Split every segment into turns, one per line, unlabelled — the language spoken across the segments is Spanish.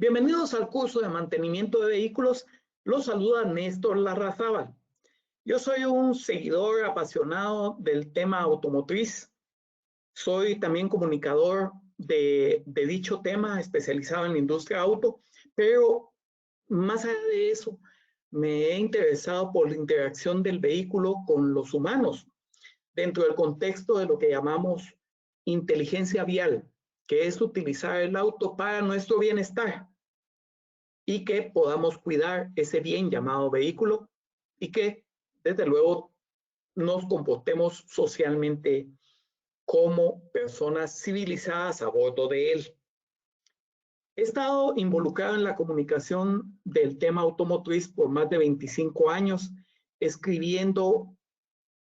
Bienvenidos al curso de mantenimiento de vehículos. Los saluda Néstor Larrazábal. Yo soy un seguidor apasionado del tema automotriz. Soy también comunicador de dicho tema, especializado en la industria auto, pero más allá de eso, me he interesado por la interacción del vehículo con los humanos dentro del contexto de lo que llamamos inteligencia vial, que es utilizar el auto para nuestro bienestar y que podamos cuidar ese bien llamado vehículo y que desde luego nos comportemos socialmente como personas civilizadas a bordo de él. He estado involucrado en la comunicación del tema automotriz por más de 25 años, escribiendo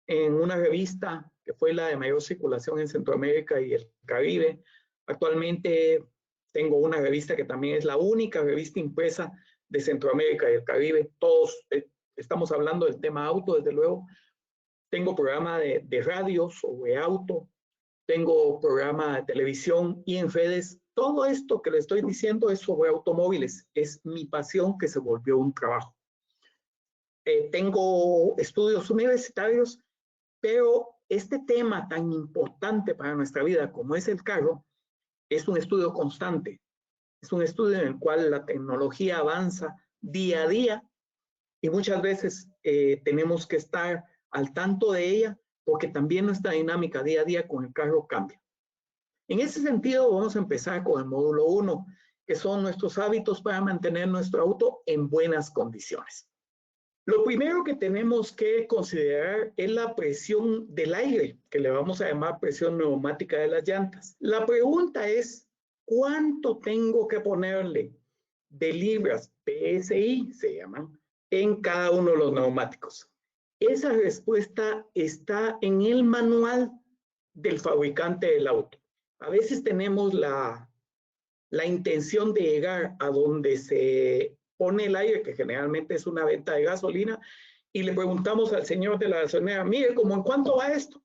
en una revista que fue la de mayor circulación en Centroamérica y el Caribe. Actualmente tengo una revista que también es la única revista impresa de Centroamérica y el Caribe. Todos estamos hablando del tema auto, desde luego. Tengo programa de radio sobre auto, tengo programa de televisión y en redes. Todo esto que le estoy diciendo es sobre automóviles. Es mi pasión que se volvió un trabajo. Tengo estudios universitarios, pero este tema tan importante para nuestra vida como es el carro, es un estudio constante. Es un estudio en el cual la tecnología avanza día a día y muchas veces tenemos que estar al tanto de ella porque también nuestra dinámica día a día con el carro cambia. En ese sentido, vamos a empezar con el módulo 1, que son nuestros hábitos para mantener nuestro auto en buenas condiciones. Lo primero que tenemos que considerar es la presión del aire, que le vamos a llamar presión neumática de las llantas. La pregunta es, ¿cuánto tengo que ponerle de libras PSI, se llaman, en cada uno de los neumáticos? Esa respuesta está en el manual del fabricante del auto. A veces tenemos la intención de llegar a donde se pone el aire, que generalmente es una venta de gasolina, y le preguntamos al señor de la gasolinera, mire, ¿cómo en cuánto va esto?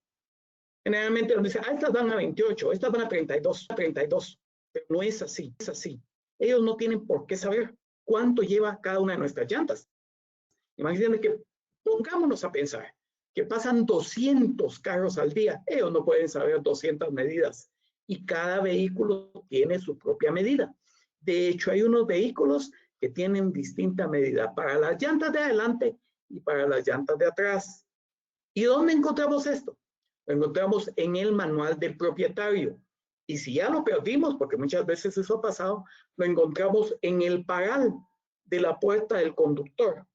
Generalmente nos dice, estas van a 28, estas van a 32, pero no es así, es así. Ellos no tienen por qué saber cuánto lleva cada una de nuestras llantas. Imagínense que pongámonos a pensar que pasan 200 carros al día, ellos no pueden saber 200 medidas y cada vehículo tiene su propia medida. De hecho, hay unos vehículos que tienen distinta medida para las llantas de adelante y para las llantas de atrás. ¿Y dónde encontramos esto? Lo encontramos en el manual del propietario. Y si ya lo perdimos, porque muchas veces eso ha pasado, lo encontramos en el paral de la puerta del conductor.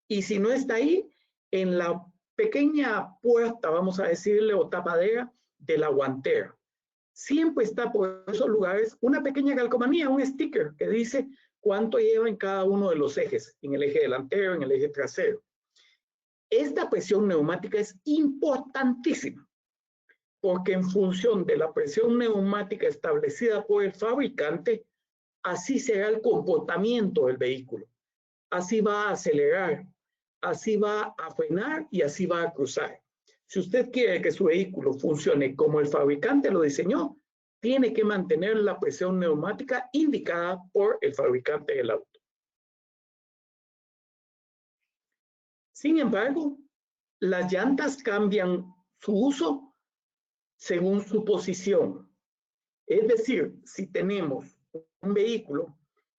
Y si no está ahí, en la pequeña puerta, vamos a decirle, o tapadera de la guantera. Siempre está por esos lugares una pequeña calcomanía, un sticker que dice cuánto lleva en cada uno de los ejes, en el eje delantero, en el eje trasero. Esta presión neumática es importantísima, porque en función de la presión neumática establecida por el fabricante, así será el comportamiento del vehículo. Así va a acelerar, así va a frenar y así va a cruzar. Si usted quiere que su vehículo funcione como el fabricante lo diseñó, tiene que mantener la presión neumática indicada por el fabricante del auto. Sin embargo, las llantas cambian su uso según su posición. Es decir, si tenemos un vehículo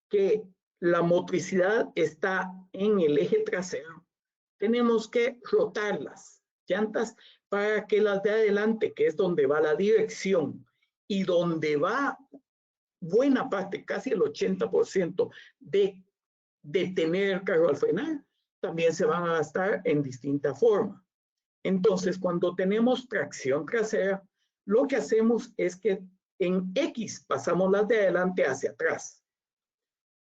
que la motricidad está en el eje trasero, tenemos que rotar las llantas para que las de adelante, que es donde va la dirección y donde va buena parte, casi el 80% de detener el carro al frenar, también se van a gastar en distinta forma. Entonces, cuando tenemos tracción trasera, lo que hacemos es que en X pasamos las de adelante hacia atrás.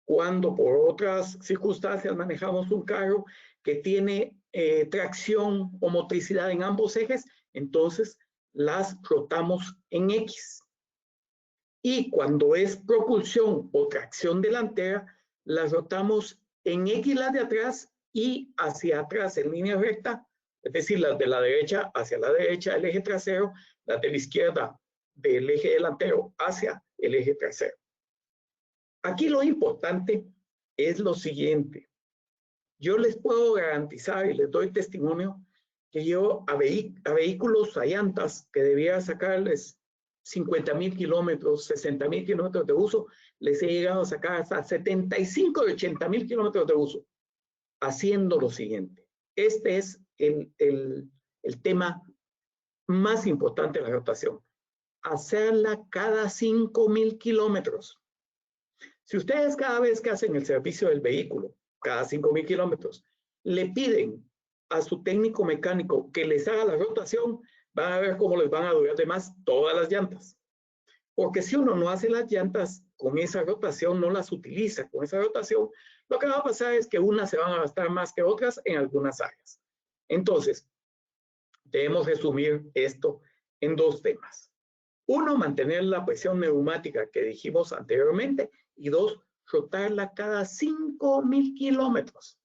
Cuando por otras circunstancias manejamos un carro que tiene tracción o motricidad en ambos ejes, entonces las rotamos en X. Y cuando es propulsión o tracción delantera, las rotamos en X las de atrás y hacia atrás en línea recta, es decir, las de la derecha hacia la derecha del eje trasero, las de la izquierda del eje delantero hacia el eje trasero. Aquí lo importante es lo siguiente. Yo les puedo garantizar y les doy testimonio que yo a vehículos, a llantas, que debía sacarles 50,000 kilómetros, 60,000 kilómetros de uso, les he llegado a sacar hasta 75 y 80,000 kilómetros de uso, haciendo lo siguiente. Este es el tema más importante de la rotación. Hacerla cada 5,000 kilómetros. Si ustedes cada vez que hacen el servicio del vehículo, cada 5,000 kilómetros, le piden a su técnico mecánico que les haga la rotación, van a ver cómo les van a durar de más todas las llantas. Porque si uno no hace las llantas con esa rotación, no las utiliza con esa rotación, lo que va a pasar es que unas se van a gastar más que otras en algunas áreas. Entonces, debemos resumir esto en dos temas. Uno, mantener la presión neumática que dijimos anteriormente, y dos, rotarla cada 5,000 kilómetros.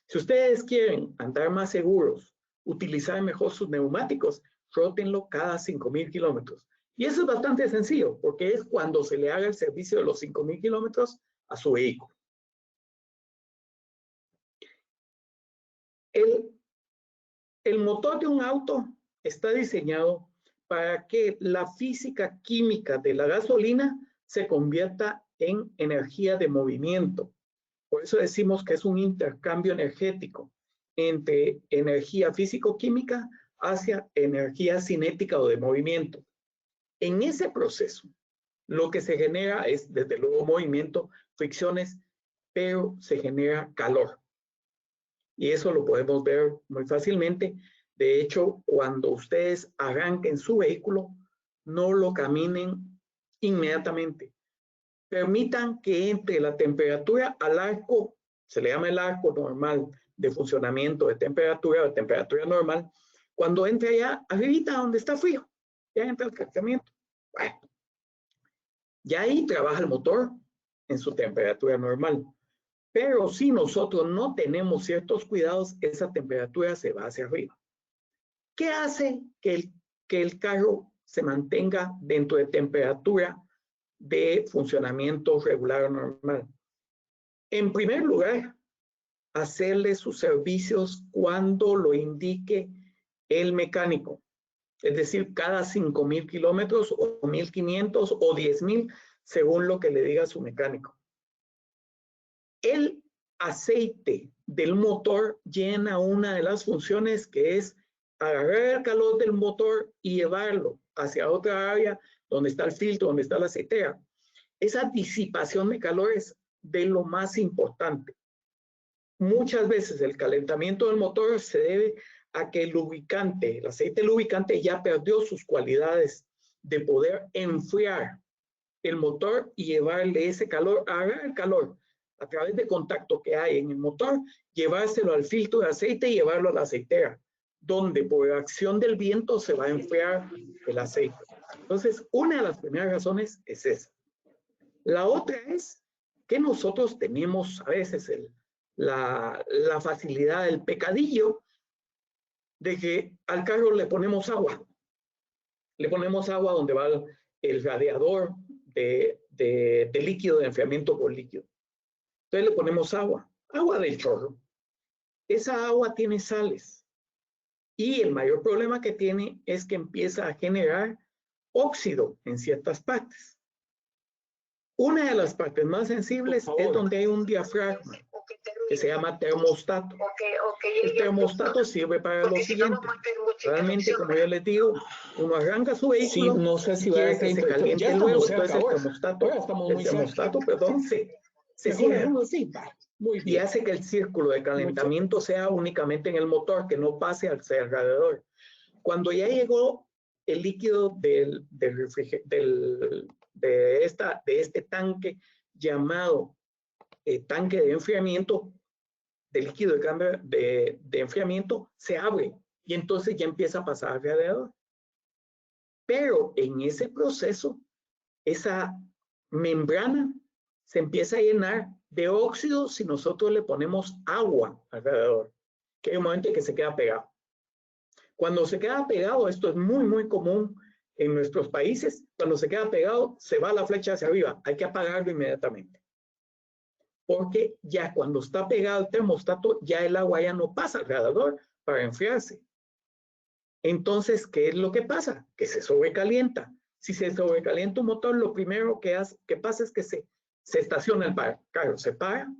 Si ustedes quieren andar más seguros, utilizar mejor sus neumáticos, rótenlo cada 5,000 kilómetros. Y eso es bastante sencillo, porque es cuando se le haga el servicio de los 5,000 kilómetros a su vehículo. El motor de un auto está diseñado para que la física química de la gasolina se convierta en energía de movimiento. Por eso decimos que es un intercambio energético entre energía físico-química hacia energía cinética o de movimiento. En ese proceso, lo que se genera es, desde luego, movimiento, fricciones, pero se genera calor. Y eso lo podemos ver muy fácilmente. De hecho, cuando ustedes arranquen su vehículo, no lo caminen inmediatamente. Permitan que entre la temperatura al arco, se le llama el arco normal de funcionamiento de temperatura normal, cuando entre ya arribita donde está frío, ya entra el calentamiento. Bueno, ya ahí trabaja el motor en su temperatura normal. Pero si nosotros no tenemos ciertos cuidados, esa temperatura se va hacia arriba. ¿Qué hace que el carro se mantenga dentro de temperatura de funcionamiento regular o normal? En primer lugar, hacerle sus servicios cuando lo indique el mecánico. Es decir, cada 5,000 kilómetros o 1,500 o 10,000, según lo que le diga su mecánico. El aceite del motor llena una de las funciones, que es agarrar el calor del motor y llevarlo hacia otra área donde está el filtro, donde está la aceitera. Esa disipación de calor es de lo más importante. Muchas veces el calentamiento del motor se debe a que el lubricante, el aceite lubricante, ya perdió sus cualidades de poder enfriar el motor y llevarle ese calor, agarrar el calor a través de contacto que hay en el motor, llevárselo al filtro de aceite y llevarlo a la aceitera, donde por acción del viento se va a enfriar el aceite. Entonces, una de las primeras razones es esa. La otra es que nosotros tenemos a veces la facilidad, el pecadillo de que al carro le ponemos agua. Le ponemos agua donde va el radiador de líquido, de enfriamiento por líquido. Entonces le ponemos agua del chorro. Esa agua tiene sales. Y el mayor problema que tiene es que empieza a generar óxido en ciertas partes. Una de las partes más sensibles es donde hay un diafragma que se llama termostato. El termostato sirve para lo siguiente. Realmente, como yo les digo, uno arranca su vehículo,
sí, no sé si
quiere que se caliente luego, entonces el termostato, se cierra
así, muy
y hace que el círculo de calentamiento sea únicamente en el motor, que no pase al radiador. Cuando ya llegó el líquido de este tanque llamado tanque de enfriamiento, de líquido de enfriamiento, se abre y entonces ya empieza a pasar al radiador. Pero en ese proceso, esa membrana se empieza a llenar de óxido si nosotros le ponemos agua alrededor, que hay un momento en que se queda pegado. Cuando se queda pegado, esto es muy, muy común en nuestros países, cuando se queda pegado, se va la flecha hacia arriba, hay que apagarlo inmediatamente. porque ya cuando está pegado el termostato, ya el agua ya no pasa al radiador para enfriarse. Entonces, ¿qué es lo que pasa? Que se sobrecalienta. Si se sobrecalienta un motor, lo primero que pasa es que se estaciona el carro, se para,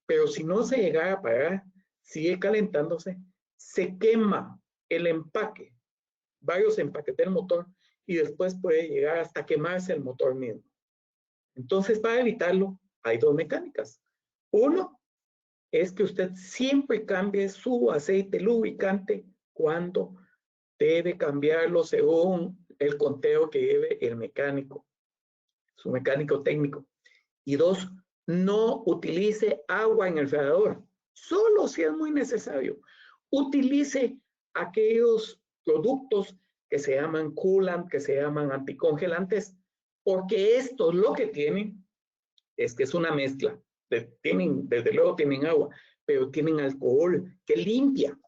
pero si no se llegara a parar, sigue calentándose, se quema el empaque, varios empaques del motor, y después puede llegar hasta quemarse el motor mismo. Entonces, para evitarlo, hay dos mecánicas. Uno es que usted siempre cambie su aceite lubricante cuando debe cambiarlo según el conteo que lleve el mecánico, su mecánico técnico. Y dos, no utilice agua en el radiador, solo si es muy necesario. Utilice aquellos productos que se llaman coolant, que se llaman anticongelantes, porque estos lo que tienen es que es una mezcla. Desde luego tienen agua, pero tienen alcohol que limpia.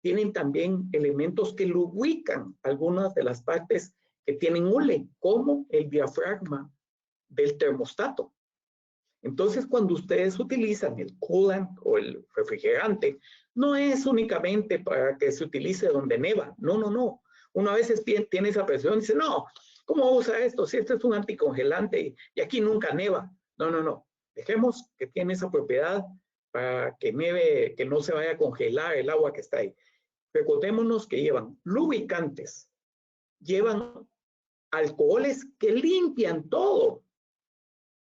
Tienen también elementos que lubrican algunas de las partes que tienen hule, como el diafragma del termostato. Entonces, cuando ustedes utilizan el coolant o el refrigerante, no es únicamente para que se utilice donde neva. No, no, no. Uno a veces tiene esa presión y dice, no, ¿cómo usa esto? Si este es un anticongelante y aquí nunca neva. No, no, no. Dejemos que tiene esa propiedad para que neve, que no se vaya a congelar el agua que está ahí. Recordémonos que llevan lubricantes, llevan alcoholes que limpian todo.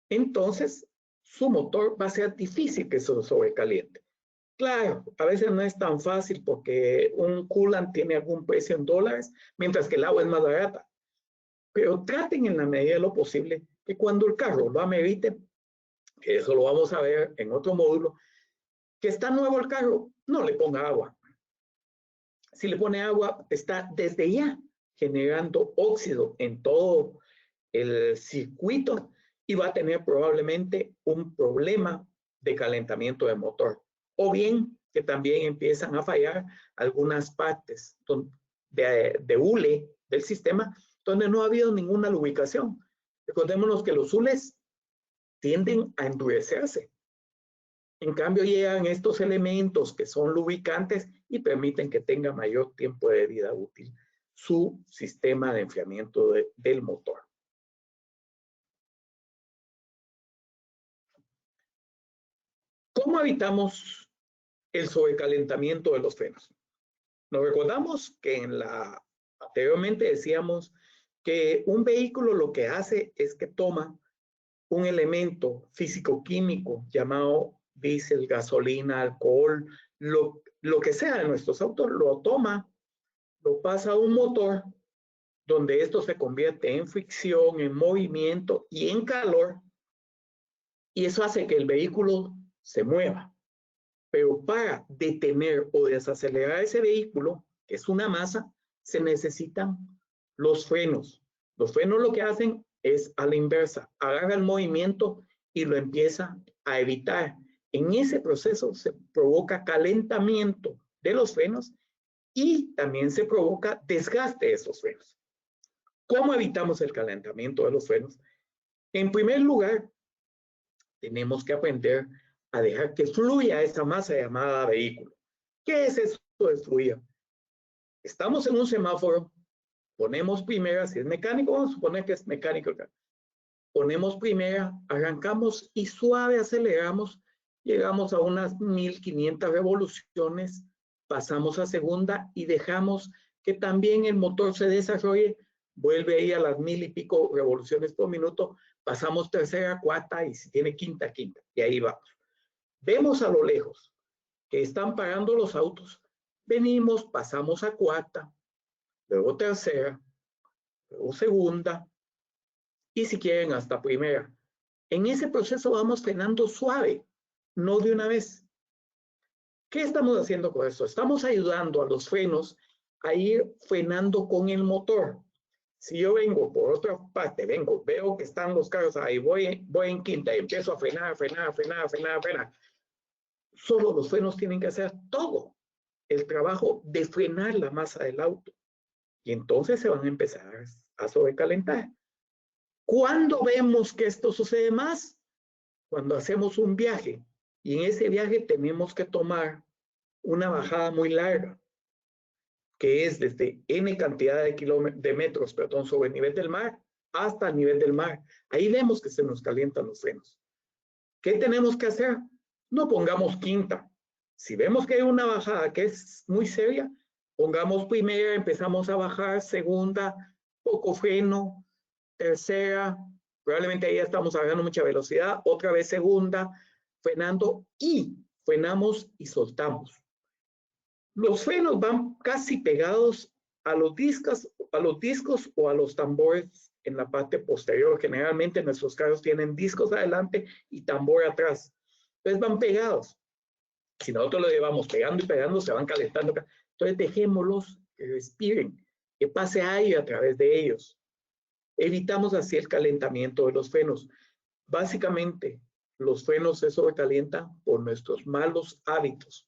Entonces, su motor va a ser difícil que se sobrecaliente. Claro, a veces no es tan fácil porque un coolant tiene algún precio en dólares, mientras que el agua es más barata. Pero traten en la medida de lo posible que cuando el carro lo amerite, que eso lo vamos a ver en otro módulo, que está nuevo el carro, no le ponga agua. Si le pone agua, está desde ya generando óxido en todo el circuito y va a tener probablemente un problema de calentamiento de motor. O bien que también empiezan a fallar algunas partes de hule del sistema donde no ha habido ninguna lubricación. Recordémonos que los hules tienden a endurecerse. En cambio, llegan estos elementos que son lubricantes y permiten que tenga mayor tiempo de vida útil su sistema de enfriamiento del motor. ¿Cómo evitamos el sobrecalentamiento de los frenos? Nos recordamos que anteriormente decíamos que un vehículo lo que hace es que toma un elemento físico-químico llamado diésel, gasolina, alcohol, lo que sea de nuestros autos, lo toma, lo pasa a un motor donde esto se convierte en fricción, en movimiento y en calor, y eso hace que el vehículo se mueva. Pero para detener o desacelerar ese vehículo, que es una masa, se necesitan los frenos. Los frenos lo que hacen es a la inversa, agarra el movimiento y lo empieza a evitar. En ese proceso se provoca calentamiento de los frenos y también se provoca desgaste de esos frenos. ¿Cómo evitamos el calentamiento de los frenos? En primer lugar, tenemos que aprender a dejar que fluya esa masa llamada vehículo. ¿Qué es eso de fluir? Estamos en un semáforo, ponemos primera, si es mecánico, vamos a suponer que es mecánico. Ponemos primera, arrancamos y suave aceleramos, llegamos a unas 1500 revoluciones, pasamos a segunda y dejamos que también el motor se desarrolle, vuelve ahí a las 1000 y pico revoluciones por minuto, pasamos tercera, cuarta y si tiene quinta, quinta, y ahí vamos. Vemos a lo lejos que están parando los autos, venimos, pasamos a cuarta, luego tercera, luego segunda, y si quieren hasta primera. En ese proceso vamos frenando suave, no de una vez. ¿Qué estamos haciendo con esto? Estamos ayudando a los frenos a ir frenando con el motor. Si yo vengo por otra parte, veo que están los carros ahí, voy en quinta y empiezo a frenar. Solo los frenos tienen que hacer todo el trabajo de frenar la masa del auto. Y entonces se van a empezar a sobrecalentar. ¿Cuándo vemos que esto sucede más? cuando hacemos un viaje y en ese viaje tenemos que tomar una bajada muy larga, que es desde N cantidad de metros, perdón, sobre el nivel del mar hasta el nivel del mar. Ahí vemos que se nos calientan los frenos. ¿Qué tenemos que hacer? No pongamos quinta. Si vemos que hay una bajada que es muy seria, pongamos primera, empezamos a bajar, segunda, poco freno, tercera, probablemente ahí ya estamos agarrando mucha velocidad, otra vez segunda, frenando y frenamos y soltamos. Los frenos van casi pegados a los discos o a los tambores en la parte posterior. Generalmente nuestros carros tienen discos adelante y tambor atrás. Entonces van pegados. Si nosotros lo llevamos pegando y pegando, se van calentando. Entonces dejémoslos que respiren, que pase aire a través de ellos. Evitamos así el calentamiento de los frenos. Básicamente, los frenos se sobrecalientan por nuestros malos hábitos.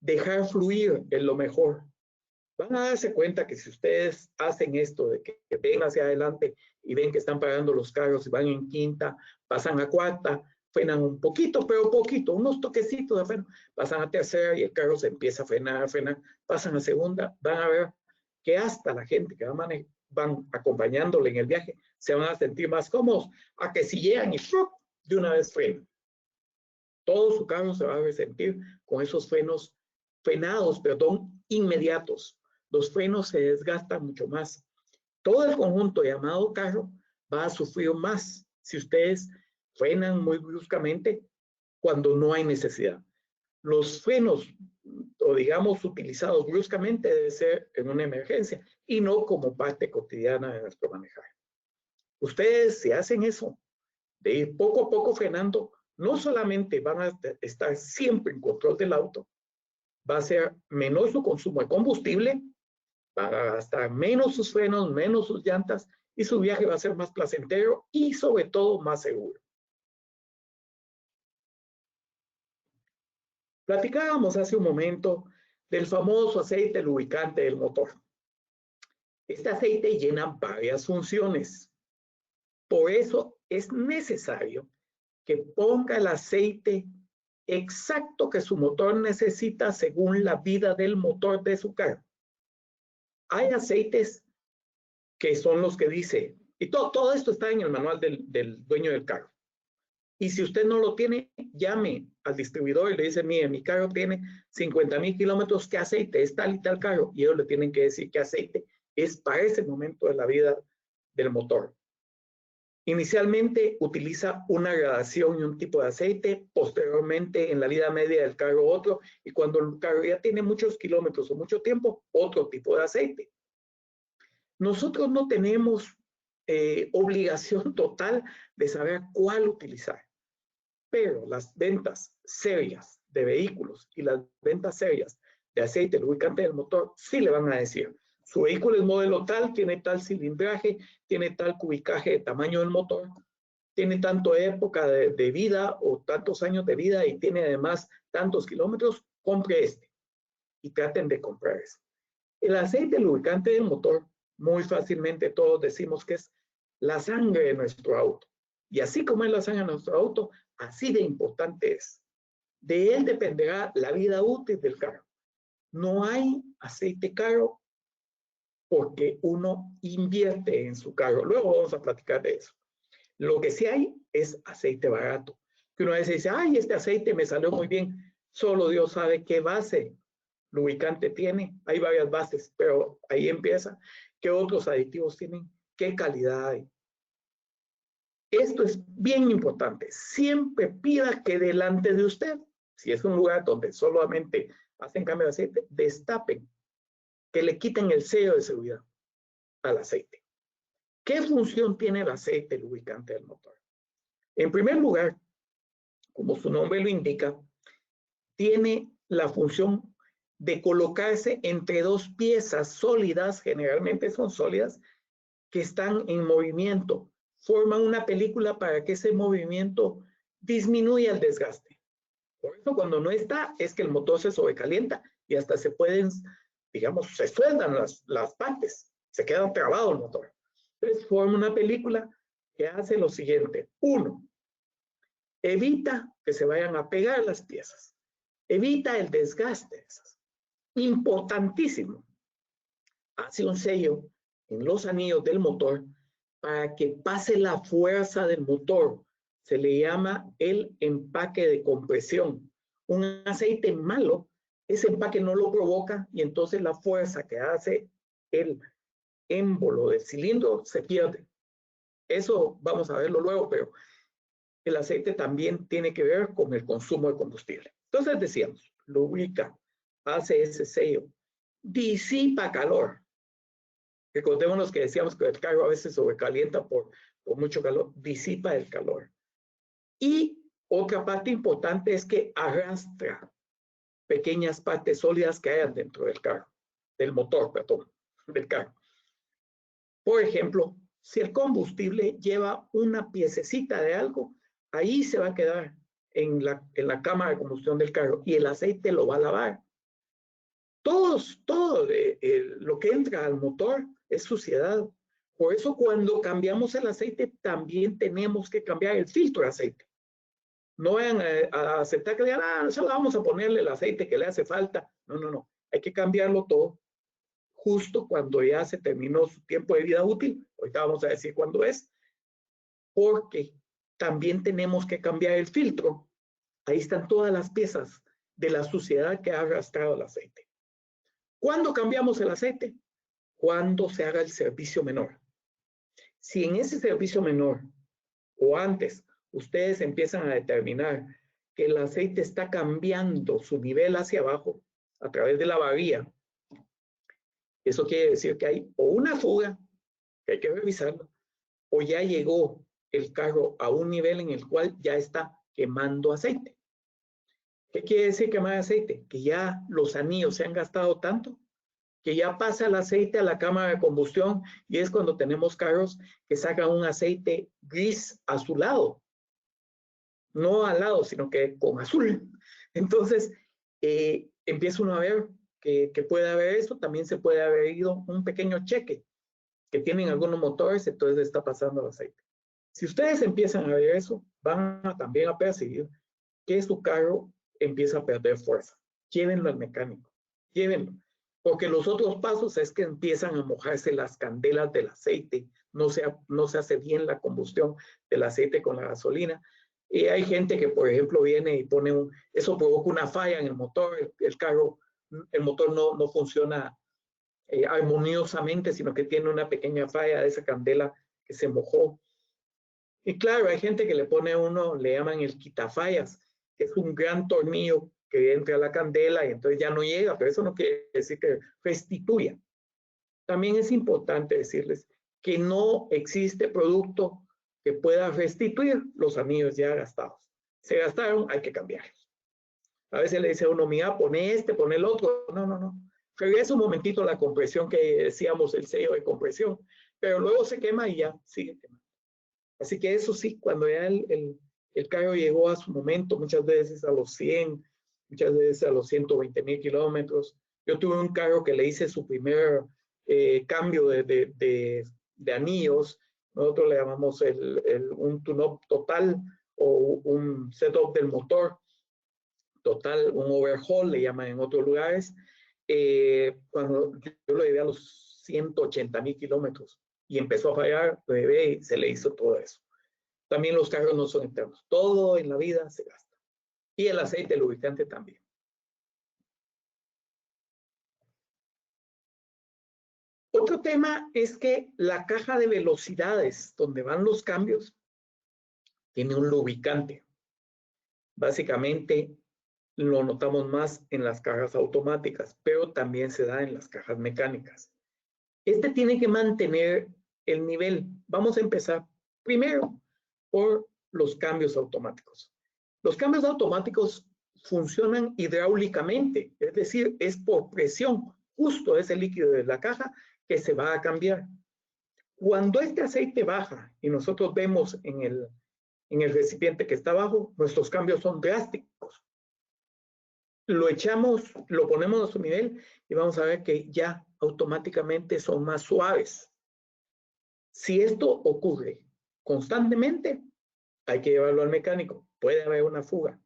Dejar fluir es lo mejor. Van a darse cuenta que si ustedes hacen esto de que ven hacia adelante y ven que están parando los carros y van en quinta, pasan a cuarta, frenan un poquito, pero poquito, unos toquecitos de freno, pasan a tercera y el carro se empieza a frenar, pasan a segunda, van a ver que hasta la gente que van acompañándole en el viaje se van a sentir más cómodos a que si llegan y de una vez frenan. Todo su carro se va a resentir con esos frenados, inmediatos. Los frenos se desgastan mucho más. Todo el conjunto llamado carro va a sufrir más si ustedes frenan muy bruscamente cuando no hay necesidad. Los frenos, o digamos utilizados bruscamente, debe ser en una emergencia y no como parte cotidiana de nuestro manejar. Ustedes, si hacen eso, de ir poco a poco frenando, no solamente van a estar siempre en control del auto, va a ser menor su consumo de combustible, va a gastar menos sus frenos, menos sus llantas y su viaje va a ser más placentero y sobre todo más seguro. Platicábamos hace un momento del famoso aceite lubricante del motor. Este aceite llena varias funciones. Por eso es necesario que ponga el aceite exacto que su motor necesita según la vida del motor de su carro. Hay aceites que son los que dice, y todo esto está en el manual del dueño del carro. Y si usted no lo tiene, llame al distribuidor y le dice, mire, mi carro tiene 50,000 kilómetros, ¿qué aceite es tal y tal carro? Y ellos le tienen que decir qué aceite es para ese momento de la vida del motor. Inicialmente utiliza una gradación y un tipo de aceite, posteriormente en la vida media del carro otro, y cuando el carro ya tiene muchos kilómetros o mucho tiempo, otro tipo de aceite. Nosotros no tenemos obligación total de saber cuál utilizar, pero las ventas serias de vehículos y las ventas serias de aceite lubricante del motor sí le van a decir, su vehículo es modelo tal, tiene tal cilindraje, tiene tal cubicaje de tamaño del motor, tiene tanto época de vida o tantos años de vida y tiene además tantos kilómetros, compre este y traten de comprar ese. El aceite lubricante del motor, muy fácilmente todos decimos que es la sangre de nuestro auto. Y así como es la sangre de nuestro auto, así de importante es. De él dependerá la vida útil del carro. No hay aceite caro porque uno invierte en su carro. Luego vamos a platicar de eso. Lo que sí hay es aceite barato. Que uno a veces dice, ay, este aceite me salió muy bien. Solo Dios sabe qué base lubricante tiene. Hay varias bases, pero ahí empieza. ¿Qué otros aditivos tienen? ¿Qué calidad hay? Esto es bien importante. Siempre pida que delante de usted, si es un lugar donde solamente hacen cambio de aceite, destapen, que le quiten el sello de seguridad al aceite. ¿Qué función tiene el aceite lubricante del motor? En primer lugar, como su nombre lo indica, tiene la función de colocarse entre dos piezas sólidas, generalmente son sólidas, que están en movimiento. Forman una película para que ese movimiento disminuya el desgaste. Por eso cuando no está, es que el motor se sobrecalienta y hasta se pueden, digamos, se sueldan las partes, se queda trabado el motor. Entonces forma una película que hace lo siguiente. Uno, evita que se vayan a pegar las piezas, evita el desgaste de esas. Importantísimo, hace un sello en los anillos del motor para que pase la fuerza del motor. Se le llama el empaque de compresión. Un aceite malo, ese empaque no lo provoca y entonces la fuerza que hace el émbolo del cilindro se pierde. Eso vamos a verlo luego, pero el aceite también tiene que ver con el consumo de combustible. Entonces decíamos, lubrica, hace ese sello, disipa calor. Recordémonos que decíamos que el carro a veces sobrecalienta por mucho calor, disipa el calor. Y otra parte importante es que arrastra pequeñas partes sólidas que hayan dentro del carro, del motor, perdón, del carro. Por ejemplo, si el combustible lleva una piececita de algo, ahí se va a quedar en la cámara de combustión del carro y el aceite lo va a lavar. Todo lo que entra al motor es suciedad. Por eso cuando cambiamos el aceite también tenemos que cambiar el filtro de aceite. No vayan a aceptar que digan, solo vamos a ponerle el aceite que le hace falta. No, no, no. Hay que cambiarlo todo justo cuando ya se terminó su tiempo de vida útil. Ahorita vamos a decir cuándo es. Porque también tenemos que cambiar el filtro. Ahí están todas las piezas de la suciedad que ha arrastrado el aceite. ¿Cuándo cambiamos el aceite? Cuando se haga el servicio menor. Si en ese servicio menor o antes ustedes empiezan a determinar que el aceite está cambiando su nivel hacia abajo a través de la bahía, eso quiere decir que hay o una fuga, que hay que revisarlo, o ya llegó el carro a un nivel en el cual ya está quemando aceite. ¿Qué quiere decir quemar aceite? Que ya los anillos se han gastado tanto que ya pasa el aceite a la cámara de combustión y es cuando tenemos carros que sacan un aceite gris azulado. No alado, sino que con azul. Entonces, empieza uno a ver que puede haber eso. También se puede haber ido un pequeño cheque que tienen algunos motores, entonces está pasando el aceite. Si ustedes empiezan a ver eso, van a también a percibir que su carro empieza a perder fuerza. Llévenlo al mecánico, llévenlo. Porque los otros pasos es que empiezan a mojarse las candelas del aceite, no se hace bien la combustión del aceite con la gasolina. Y hay gente que, por ejemplo, viene y pone eso provoca una falla en el motor, el motor no funciona armoniosamente, sino que tiene una pequeña falla de esa candela que se mojó. Y claro, hay gente que le pone le llaman el quitafallas, que es un gran tornillo que entra a la candela y entonces ya no llega, pero eso no quiere decir que restituya. También es importante decirles que no existe producto que pueda restituir los anillos ya gastados. Se gastaron, hay que cambiarlos. A veces le dice a uno, mira, pone el otro. No, no, no. Regresa un momentito la compresión que decíamos, el sello de compresión, pero luego se quema y ya sigue quemando. Así que eso sí, cuando ya el carro llegó a su momento, muchas veces a los 100, muchas veces a los 120,000 kilómetros. Yo tuve un carro que le hice su primer cambio de anillos. Nosotros le llamamos un tune-up total o un setup del motor total, un overhaul, le llaman en otros lugares. Cuando yo lo llevé a los 180,000 kilómetros y empezó a fallar, lo llevé y se le hizo todo eso. También los carros no son eternos. Todo en la vida se gasta. Y el aceite lubricante también. Otro tema es que la caja de velocidades, donde van los cambios, tiene un lubricante. Básicamente lo notamos más en las cajas automáticas, pero también se da en las cajas mecánicas. Este tiene que mantener el nivel. Vamos a empezar primero por los cambios automáticos. Los cambios automáticos funcionan hidráulicamente, es decir, es por presión, justo ese líquido de la caja que se va a cambiar. Cuando este aceite baja y nosotros vemos en el recipiente que está abajo, nuestros cambios son drásticos. Lo echamos, lo ponemos a su nivel y vamos a ver que ya automáticamente son más suaves. Si esto ocurre constantemente, hay que llevarlo al mecánico puede haber una fuga.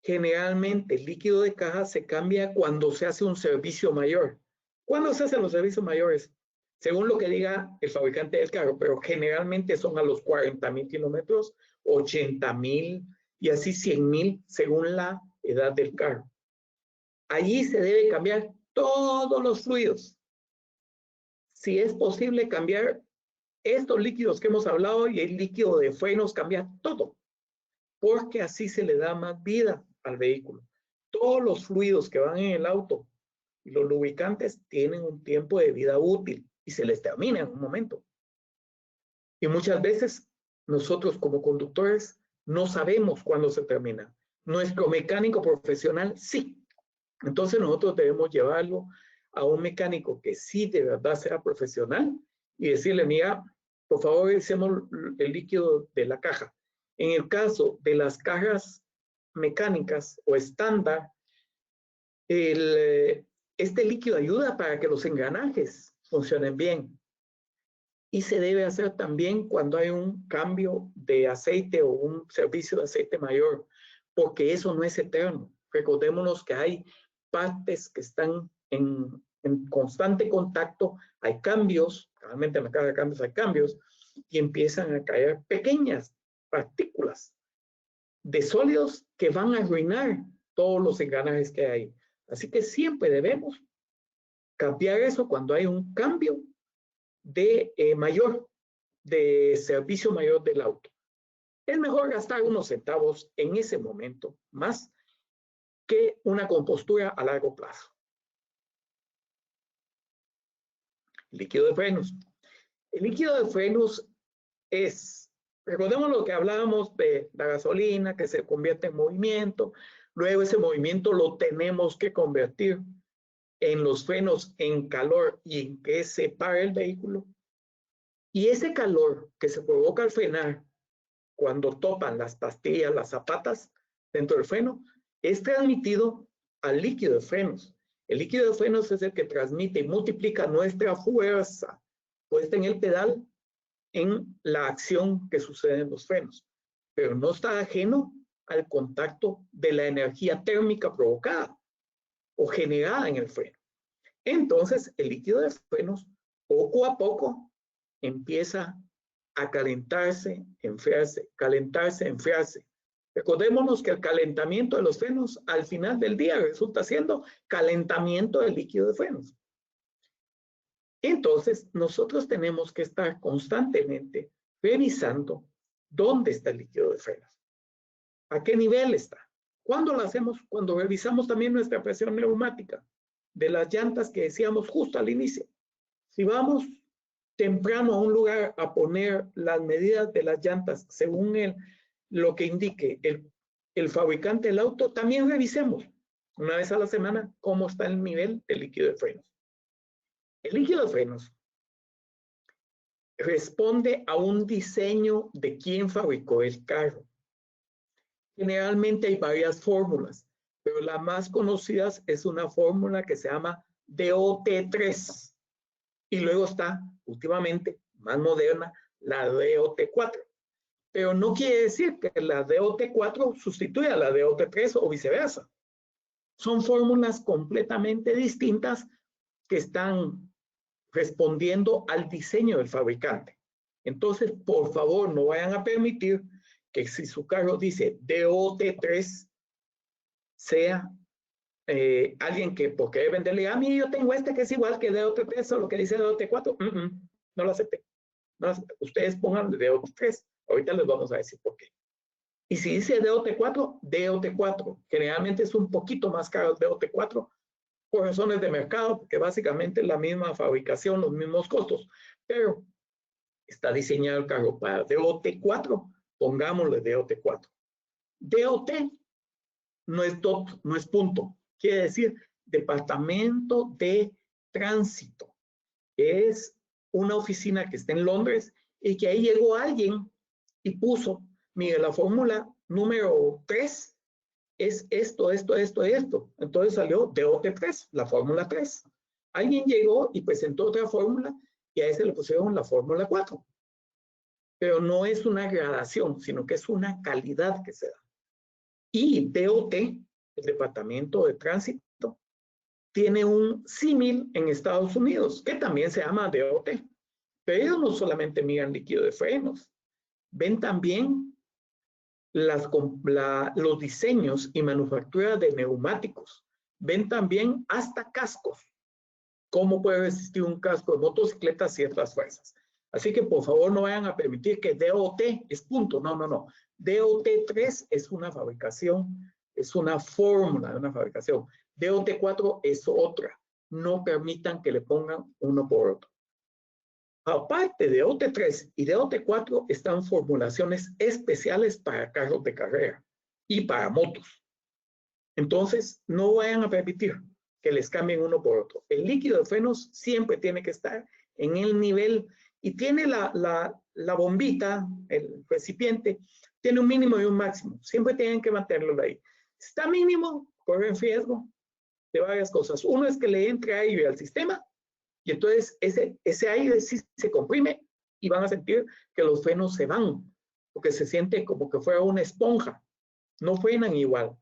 Generalmente el líquido de caja se cambia cuando se hace un servicio mayor. ¿Cuándo se hacen los servicios mayores? Según lo que diga el fabricante del carro, pero generalmente son a los 40,000 kilómetros, 80,000 y así 100,000 según la edad del carro. Allí se debe cambiar todos los fluidos. Si es posible cambiar estos líquidos que hemos hablado y el líquido de frenos, cambiar todo, porque así se le da más vida al vehículo. Todos los fluidos que van en el auto y los lubricantes tienen un tiempo de vida útil y se les termina en un momento. Y muchas veces nosotros como conductores no sabemos cuándo se termina. Nuestro mecánico profesional sí. Entonces nosotros debemos llevarlo a un mecánico que sí de verdad sea profesional y decirle, mira, por favor, revisemos el líquido de la caja. En el caso de las cajas mecánicas o estándar, este líquido ayuda para que los engranajes funcionen bien. Y se debe hacer también cuando hay un cambio de aceite o un servicio de aceite mayor, porque eso no es eterno. Recordémonos que hay partes que están en constante contacto, hay cambios, realmente en la caja de cambios hay cambios, y empiezan a caer pequeñas partículas de sólidos que van a arruinar todos los engranajes que hay. Así que siempre debemos cambiar eso cuando hay un cambio de servicio mayor del auto. Es mejor gastar unos centavos en ese momento más que una compostura a largo plazo. Líquido de frenos. El líquido de frenos es, recordemos lo que hablábamos de la gasolina que se convierte en movimiento, luego ese movimiento lo tenemos que convertir en los frenos en calor y en que se pare el vehículo. Y ese calor que se provoca al frenar, cuando topan las pastillas, las zapatas dentro del freno, es transmitido al líquido de frenos. El líquido de frenos es el que transmite y multiplica nuestra fuerza puesta en el pedal en la acción que sucede en los frenos, pero no está ajeno al contacto de la energía térmica provocada o generada en el freno. Entonces, el líquido de frenos, poco a poco, empieza a calentarse, enfriarse, calentarse, enfriarse. Recordémonos que el calentamiento de los frenos al final del día resulta siendo calentamiento del líquido de frenos. Entonces, nosotros tenemos que estar constantemente revisando dónde está el líquido de frenos, a qué nivel está. ¿Cuándo lo hacemos? Cuando revisamos también nuestra presión neumática de las llantas que decíamos justo al inicio. Si vamos temprano a un lugar a poner las medidas de las llantas según lo que indique el fabricante del auto, también revisemos una vez a la semana cómo está el nivel del líquido de frenos. El líquido de frenos responde a un diseño de quién fabricó el carro. Generalmente hay varias fórmulas, pero la más conocida es una fórmula que se llama DOT3. Y luego está, últimamente, más moderna, la DOT4. Pero no quiere decir que la DOT4 sustituya a la DOT3 o viceversa. Son fórmulas completamente distintas que están respondiendo al diseño del fabricante. Entonces, por favor, no vayan a permitir que si su carro dice DOT3, sea alguien que por querer venderle, a mí yo tengo este que es igual que DOT3 o lo que dice DOT4, no lo acepte. No, ustedes pongan DOT3, ahorita les vamos a decir por qué. Y si dice DOT4, DOT4, generalmente es un poquito más caro el DOT4 por razones de mercado, porque básicamente es la misma fabricación, los mismos costos, pero está diseñado el carro para DOT4, pongámosle DOT4. DOT no es DOT, no es punto, quiere decir Departamento de Tránsito. Es una oficina que está en Londres y que ahí llegó alguien y puso, mire, la fórmula número 3 es esto. Entonces salió DOT3, la fórmula 3. Alguien llegó y presentó otra fórmula y a ese le pusieron la fórmula 4. pero no es una gradación, sino que es una calidad que se da. Y DOT, el Departamento de Tránsito, tiene un símil en Estados Unidos, que también se llama DOT. Pero ellos no solamente miran líquido de frenos, ven también los diseños y manufactura de neumáticos. Ven también hasta cascos. ¿Cómo puede resistir un casco de motocicleta a ciertas fuerzas? Así que por favor no vayan a permitir que DOT es punto. No, no, no. DOT3 es una fabricación, es una fórmula de una fabricación. DOT4 es otra. No permitan que le pongan uno por otro. Aparte de DOT3 y DOT4 están formulaciones especiales para carros de carrera y para motos. Entonces, no vayan a permitir que les cambien uno por otro. El líquido de frenos siempre tiene que estar en el nivel y tiene la bombita, el recipiente, tiene un mínimo y un máximo. Siempre tienen que mantenerlo ahí. Si está mínimo, corren riesgo de varias cosas. Uno es que le entre aire al sistema y entonces ese aire sí se comprime y van a sentir que los frenos se van, porque se siente como que fuera una esponja. No frenan igual.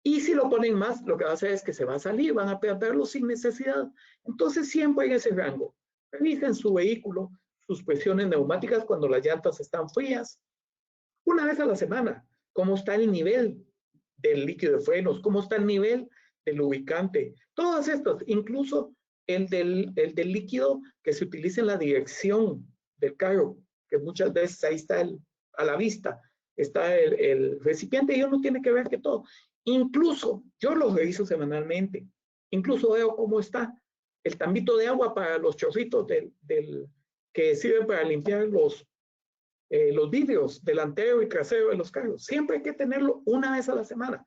Y si lo ponen más, lo que va a hacer es que se va a salir, van a perderlo sin necesidad. Entonces siempre en ese rango. Revisen su vehículo, sus presiones neumáticas cuando las llantas están frías. Una vez a la semana, cómo está el nivel del líquido de frenos, cómo está el nivel del lubricante. Todas estas, incluso el del líquido que se utiliza en la dirección del carro, que muchas veces ahí está a la vista, está el recipiente y uno tiene que ver que todo. Incluso yo lo reviso semanalmente, incluso veo cómo está el tambito de agua para los chorritos que sirven para limpiar los vidrios delantero y trasero de los carros. Siempre hay que tenerlo una vez a la semana.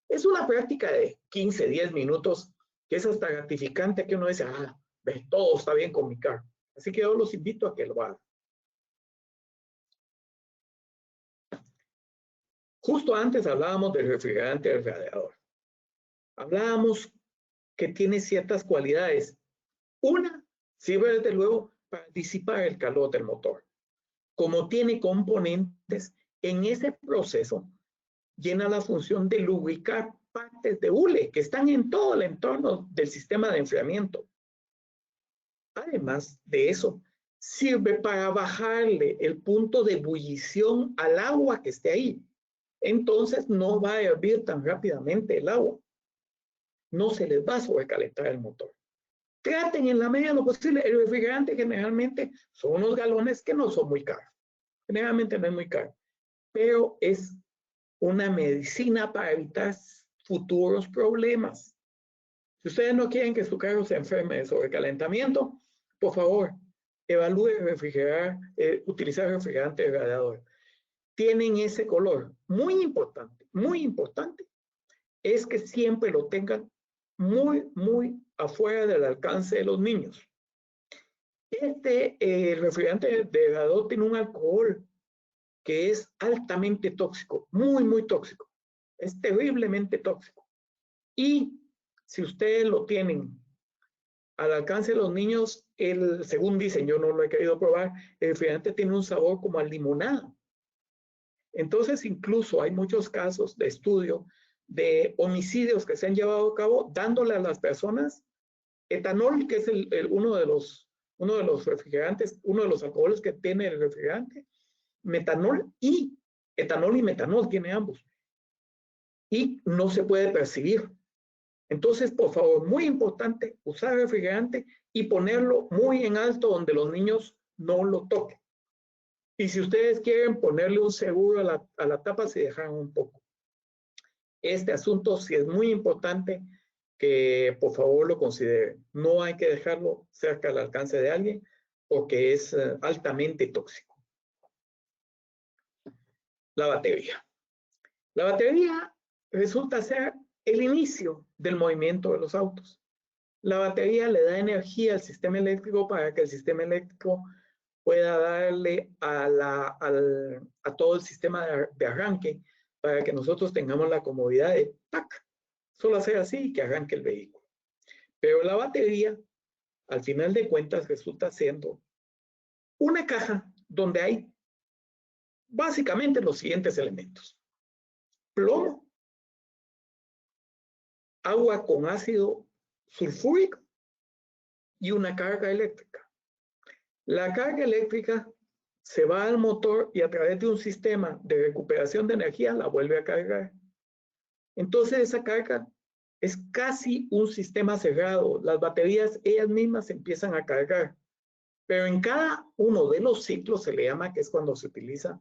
Es una práctica de 15, 10 minutos que es hasta gratificante que uno dice, todo está bien con mi carro. Así que yo los invito a que lo hagan. Justo antes hablábamos del refrigerante del radiador. Hablábamos que tiene ciertas cualidades. Una, sirve desde luego para disipar el calor del motor. Como tiene componentes, en ese proceso llena la función de lubricar partes de hule que están en todo el entorno del sistema de enfriamiento. Además de eso, sirve para bajarle el punto de ebullición al agua que esté ahí. Entonces no va a hervir tan rápidamente el agua. No se les va a sobrecalentar el motor. Traten en la medida de lo posible. El refrigerante generalmente son unos galones que no son muy caros. Generalmente no es muy caro, pero es una medicina para evitar futuros problemas. Si ustedes no quieren que su carro se enferme de sobrecalentamiento, por favor, evalúe utilizar refrigerante de radiador. Tienen ese color. Muy importante, es que siempre lo tengan muy afuera del alcance de los niños. Refrigerante de radiador tiene un alcohol que es altamente tóxico, muy tóxico. Es terriblemente tóxico. Y si ustedes lo tienen al alcance de los niños, según dicen, yo no lo he querido probar, el refrigerante tiene un sabor como a limonada. Entonces, incluso hay muchos casos de estudio de homicidios que se han llevado a cabo dándole a las personas etanol, que es uno de los refrigerantes, uno de los alcoholes que tiene el refrigerante, etanol y metanol tiene ambos. Y no se puede percibir. Entonces, por favor, muy importante, usar refrigerante y ponerlo muy en alto donde los niños no lo toquen. Y si ustedes quieren ponerle un seguro a la tapa, se dejan un poco. Este asunto sí es muy importante que por favor lo consideren. No hay que dejarlo cerca al alcance de alguien porque es altamente tóxico. La batería. La batería resulta ser el inicio del movimiento de los autos. La batería le da energía al sistema eléctrico para que el sistema eléctrico pueda darle a todo el sistema de arranque para que nosotros tengamos la comodidad de ¡tac! Solo hacer así y que arranque el vehículo. Pero la batería, al final de cuentas, resulta siendo una caja donde hay básicamente los siguientes elementos: plomo, agua con ácido sulfúrico y una carga eléctrica. La carga eléctrica se va al motor y a través de un sistema de recuperación de energía la vuelve a cargar. Entonces esa carga es casi un sistema cerrado. Las baterías ellas mismas empiezan a cargar, pero en cada uno de los ciclos se le llama, que es cuando se utiliza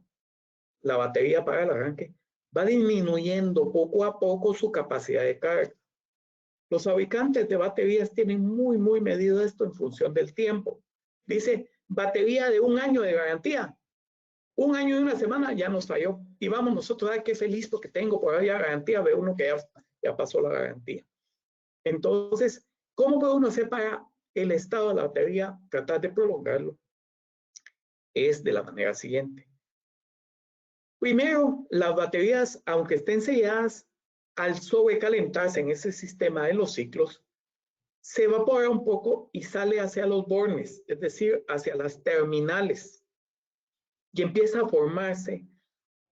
la batería para el arranque, va disminuyendo poco a poco su capacidad de carga. Los fabricantes de baterías tienen muy medido esto en función del tiempo. Dice, batería de 1 año de garantía. 1 año y 1 semana ya nos falló. Y vamos nosotros, ay, qué feliz porque tengo por ahí la garantía, ve uno que ya pasó la garantía. Entonces, ¿cómo puede uno hacer para el estado de la batería, tratar de prolongarlo? Es de la manera siguiente. Primero, las baterías, aunque estén selladas, al sobrecalentarse en ese sistema de los ciclos, se evapora un poco y sale hacia los bornes, es decir, hacia las terminales. Y empieza a formarse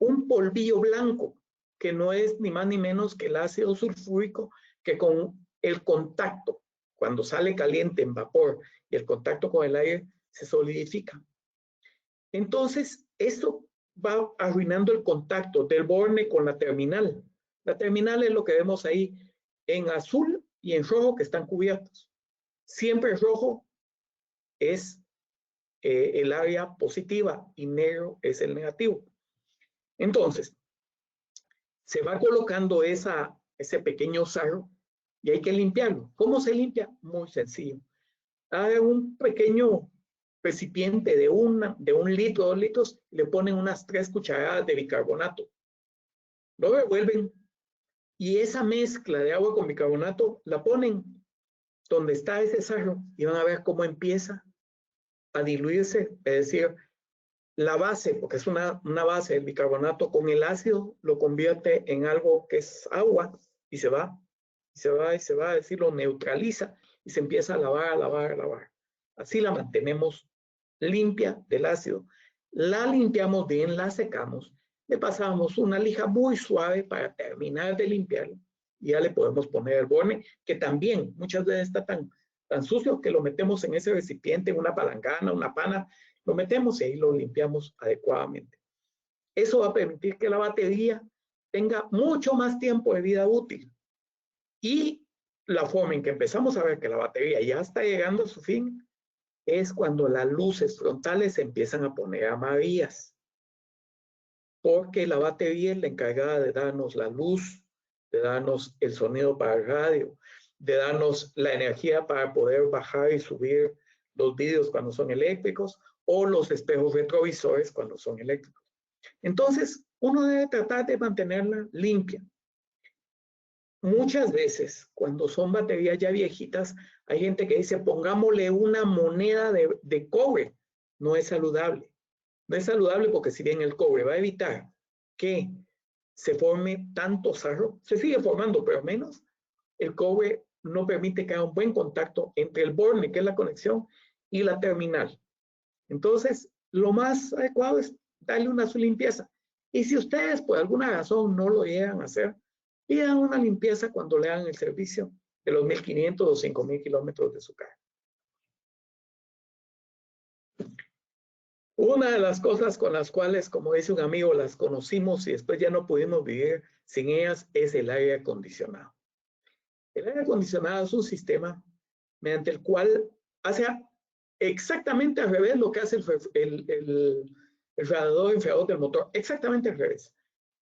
un polvillo blanco, que no es ni más ni menos que el ácido sulfúrico, que con el contacto, cuando sale caliente en vapor y el contacto con el aire, se solidifica. Entonces, eso va arruinando el contacto del borne con la terminal. La terminal es lo que vemos ahí en azul y en rojo, que están cubiertos. Siempre rojo es el área positiva y negro es el negativo. Entonces, se va colocando ese pequeño sarro y hay que limpiarlo. ¿Cómo se limpia? Muy sencillo. Hay un pequeño recipiente de 1 litro, 2 litros, le ponen unas 3 cucharadas de bicarbonato. Lo revuelven y esa mezcla de agua con bicarbonato la ponen donde está ese sarro y van a ver cómo empieza a diluirse, es decir, la base, porque es una base del bicarbonato con el ácido, lo convierte en algo que es agua y se va, es decir, lo neutraliza y se empieza a lavar. Así la mantenemos limpia del ácido. La limpiamos bien, la secamos, le pasamos una lija muy suave para terminar de limpiarlo y ya le podemos poner el borne, que también muchas veces está tan sucio que lo metemos en ese recipiente, una palangana, una pana, lo metemos y ahí lo limpiamos adecuadamente. Eso va a permitir que la batería tenga mucho más tiempo de vida útil. Y la forma en que empezamos a ver que la batería ya está llegando a su fin es cuando las luces frontales se empiezan a poner amarillas. Porque la batería es la encargada de darnos la luz, de darnos el sonido para el radio, de darnos la energía para poder bajar y subir los vidrios cuando son eléctricos o los espejos retrovisores cuando son eléctricos. Entonces, uno debe tratar de mantenerla limpia. Muchas veces, cuando son baterías ya viejitas, hay gente que dice, pongámosle una moneda de cobre. No es saludable. No es saludable porque si bien el cobre va a evitar que se forme tanto sarro, se sigue formando, pero menos, el cobre no permite que haya un buen contacto entre el borne, que es la conexión, y la terminal. Entonces, lo más adecuado es darle una su limpieza. Y si ustedes por alguna razón no lo llegan a hacer, pidan una limpieza cuando le hagan el servicio de los 1,500 o 5,000 kilómetros de su carro. Una de las cosas con las cuales, como dice un amigo, las conocimos y después ya no pudimos vivir sin ellas es el aire acondicionado. El aire acondicionado es un sistema mediante el cual hace exactamente al revés lo que hace el enfriador del motor, exactamente al revés.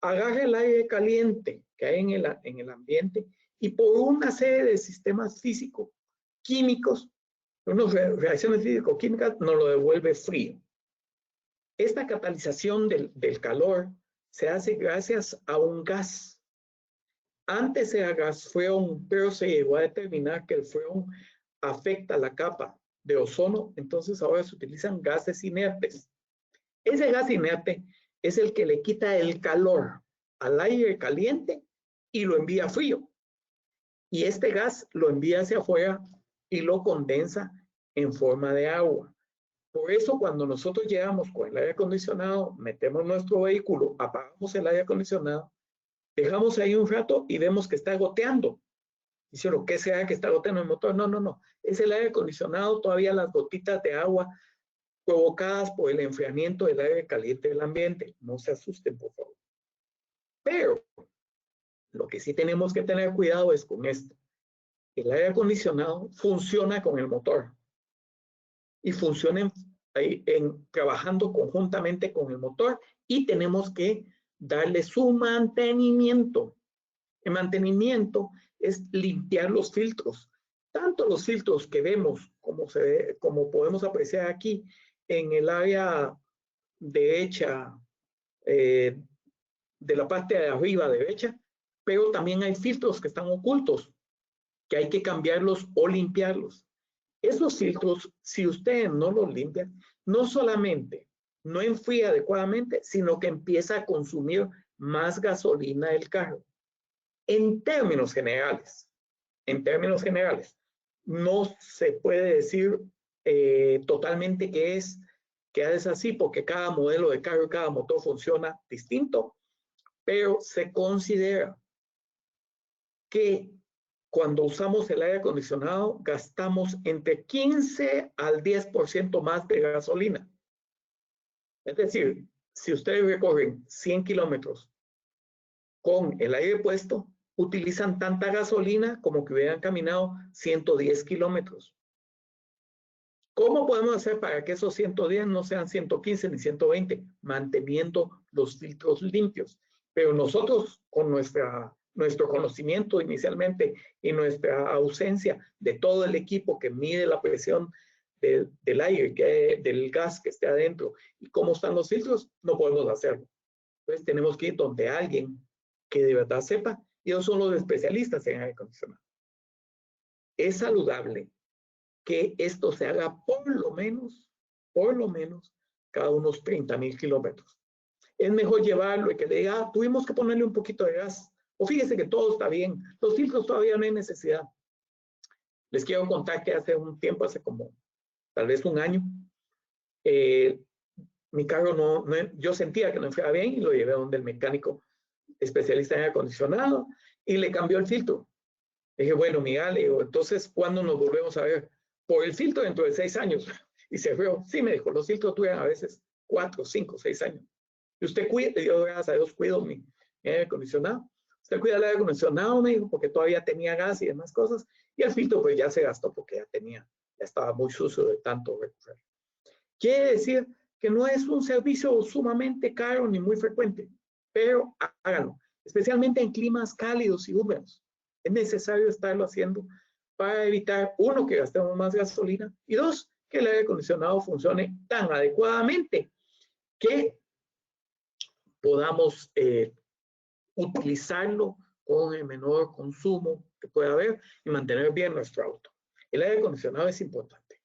Agarra el aire caliente que hay en el ambiente y por una serie de sistemas físico-químicos, unas reacciones físico-químicas, nos lo devuelve frío. Esta catalización del calor se hace gracias a un gas. Antes era gas freón, pero se llegó a determinar que el freón afecta la capa de ozono, entonces ahora se utilizan gases inertes. Ese gas inerte es el que le quita el calor al aire caliente y lo envía frío. Y este gas lo envía hacia afuera y lo condensa en forma de agua. Por eso cuando nosotros llegamos con el aire acondicionado, metemos nuestro vehículo, apagamos el aire acondicionado, dejamos ahí un rato y vemos que está goteando. Dice, ¿qué sea que está goteando el motor? No, no, no. Es el aire acondicionado, todavía las gotitas de agua provocadas por el enfriamiento del aire caliente del ambiente. No se asusten, por favor. Pero lo que sí tenemos que tener cuidado es con esto. El aire acondicionado funciona con el motor y funciona trabajando conjuntamente con el motor y tenemos que darle su mantenimiento. El mantenimiento es limpiar los filtros, tanto los filtros que vemos como podemos apreciar aquí en el área derecha de la parte de arriba derecha, pero también hay filtros que están ocultos que hay que cambiarlos o limpiarlos. Esos filtros, si ustedes no los limpian, no solamente no enfría adecuadamente, sino que empieza a consumir más gasolina del carro. En términos generales, no se puede decir totalmente que es así, porque cada modelo de carro y cada motor funciona distinto, pero se considera que cuando usamos el aire acondicionado gastamos entre 15 al 10% más de gasolina. Es decir, si ustedes recorren 100 kilómetros con el aire puesto, utilizan tanta gasolina como que hubieran caminado 110 kilómetros. ¿Cómo podemos hacer para que esos 110 no sean 115 ni 120? Manteniendo los filtros limpios. Pero nosotros, con nuestro conocimiento inicialmente y nuestra ausencia de todo el equipo que mide la presión del aire, del gas que esté adentro y cómo están los filtros, no podemos hacerlo. Entonces tenemos que ir donde alguien que de verdad sepa, y ellos son los especialistas en aire acondicionado. Es saludable que esto se haga por lo menos, cada unos 30,000 kilómetros. Es mejor llevarlo y que le diga, tuvimos que ponerle un poquito de gas, o fíjese que todo está bien, los filtros todavía no hay necesidad. Les quiero contar que hace un tiempo, hace como tal vez un año, mi carro yo sentía que no enfriaba bien y lo llevé a donde el mecánico especialista en aire acondicionado y le cambió el filtro. Le dije, bueno, Miguel, entonces, ¿cuándo nos volvemos a ver? Por el filtro dentro de 6 años. Y se rió. Sí, me dijo, los filtros duran a veces 4, 5, 6 años. Y usted cuida, yo gracias a Dios cuido mi aire acondicionado. Usted cuida el aire acondicionado, me dijo, porque todavía tenía gas y demás cosas. Y el filtro pues ya se gastó porque ya estaba muy sucio de tanto recorrer. Quiere decir que no es un servicio sumamente caro ni muy frecuente, pero háganlo, especialmente en climas cálidos y húmedos. Es necesario estarlo haciendo para evitar, uno, que gastemos más gasolina y dos, que el aire acondicionado funcione tan adecuadamente que podamos utilizarlo con el menor consumo que pueda haber y mantener bien nuestro auto. El aire acondicionado es importante.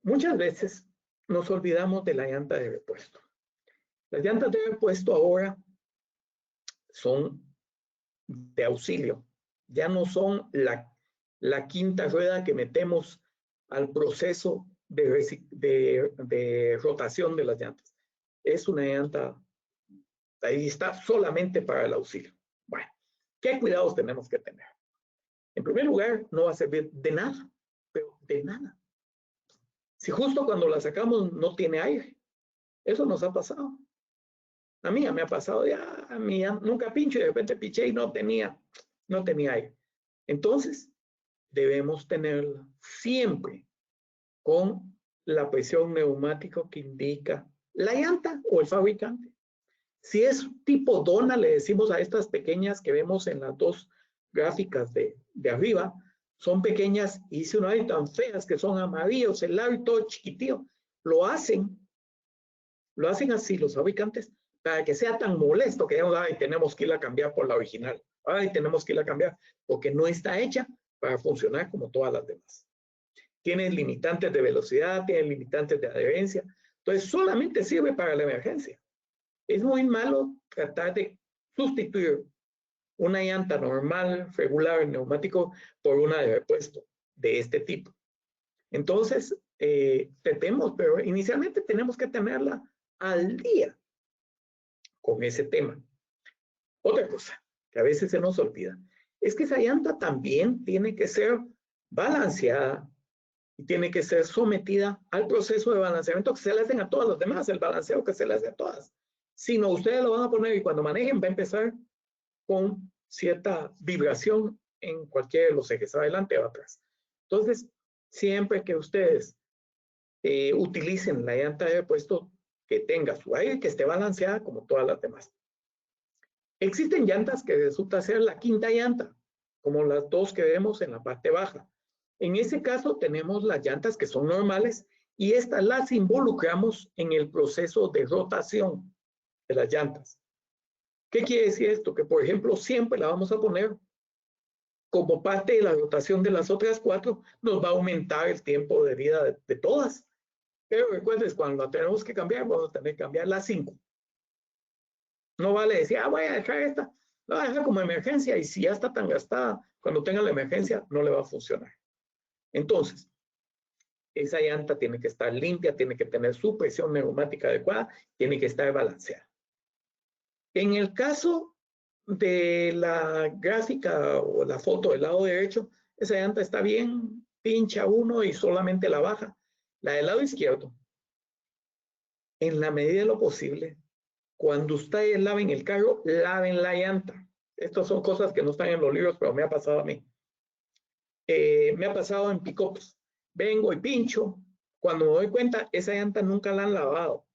Muchas veces nos olvidamos de la llanta de repuesto. Las llantas de repuesto ahora son de auxilio. Ya no son la quinta rueda que metemos al proceso de rotación de las llantas. Es una llanta, ahí está, solamente para el auxilio. Bueno, ¿qué cuidados tenemos que tener? En primer lugar, no va a servir de nada, pero de nada. Si justo cuando la sacamos no tiene aire, eso nos ha pasado. A mí me ha pasado, nunca pincho y de repente pinché y no tenía aire. Entonces, debemos tenerla siempre con la presión neumática que indica la llanta o el fabricante. Si es tipo dona, le decimos a estas pequeñas que vemos en las dos gráficas de arriba, son pequeñas y si no hay tan feas que son amarillos, el labio todo chiquitito, lo hacen así los fabricantes para que sea tan molesto que digamos, tenemos que ir a cambiar por la original, tenemos que ir a cambiar porque no está hecha para funcionar como todas las demás. Tiene limitantes de velocidad, tiene limitantes de adherencia, entonces solamente sirve para la emergencia. Es muy malo tratar de sustituir una llanta normal, regular, neumático, por una de repuesto de este tipo. Entonces, tratemos, pero inicialmente tenemos que tenerla al día con ese tema. Otra cosa que a veces se nos olvida es que esa llanta también tiene que ser balanceada y tiene que ser sometida al proceso de balanceamiento que se le hacen a todas las demás, el balanceo que se le hace a todas. Si no, ustedes lo van a poner y cuando manejen va a empezar con cierta vibración en cualquiera de los ejes, adelante o atrás. Entonces, siempre que ustedes utilicen la llanta de repuesto, que tenga su aire, que esté balanceada como todas las demás. Existen llantas que resulta ser la quinta llanta, como las dos que vemos en la parte baja. En ese caso tenemos las llantas que son normales y estas las involucramos en el proceso de rotación de las llantas. ¿Qué quiere decir esto? Que por ejemplo siempre la vamos a poner como parte de la rotación de las otras cuatro, nos va a aumentar el tiempo de vida de todas. Pero recuerden, cuando la tenemos que cambiar, vamos a tener que cambiar las 5. No vale decir, voy a dejar esta, la voy a dejar como emergencia y si ya está tan gastada, cuando tenga la emergencia no le va a funcionar. Entonces, esa llanta tiene que estar limpia, tiene que tener su presión neumática adecuada, tiene que estar balanceada. En el caso de la gráfica o la foto del lado derecho, esa llanta está bien, pincha uno y solamente la baja. La del lado izquierdo, en la medida de lo posible, cuando ustedes laven el carro, laven la llanta. Estas son cosas que no están en los libros, pero me ha pasado a mí. Me ha pasado en pick-ups. Vengo y pincho. Cuando me doy cuenta, esa llanta nunca la han lavado.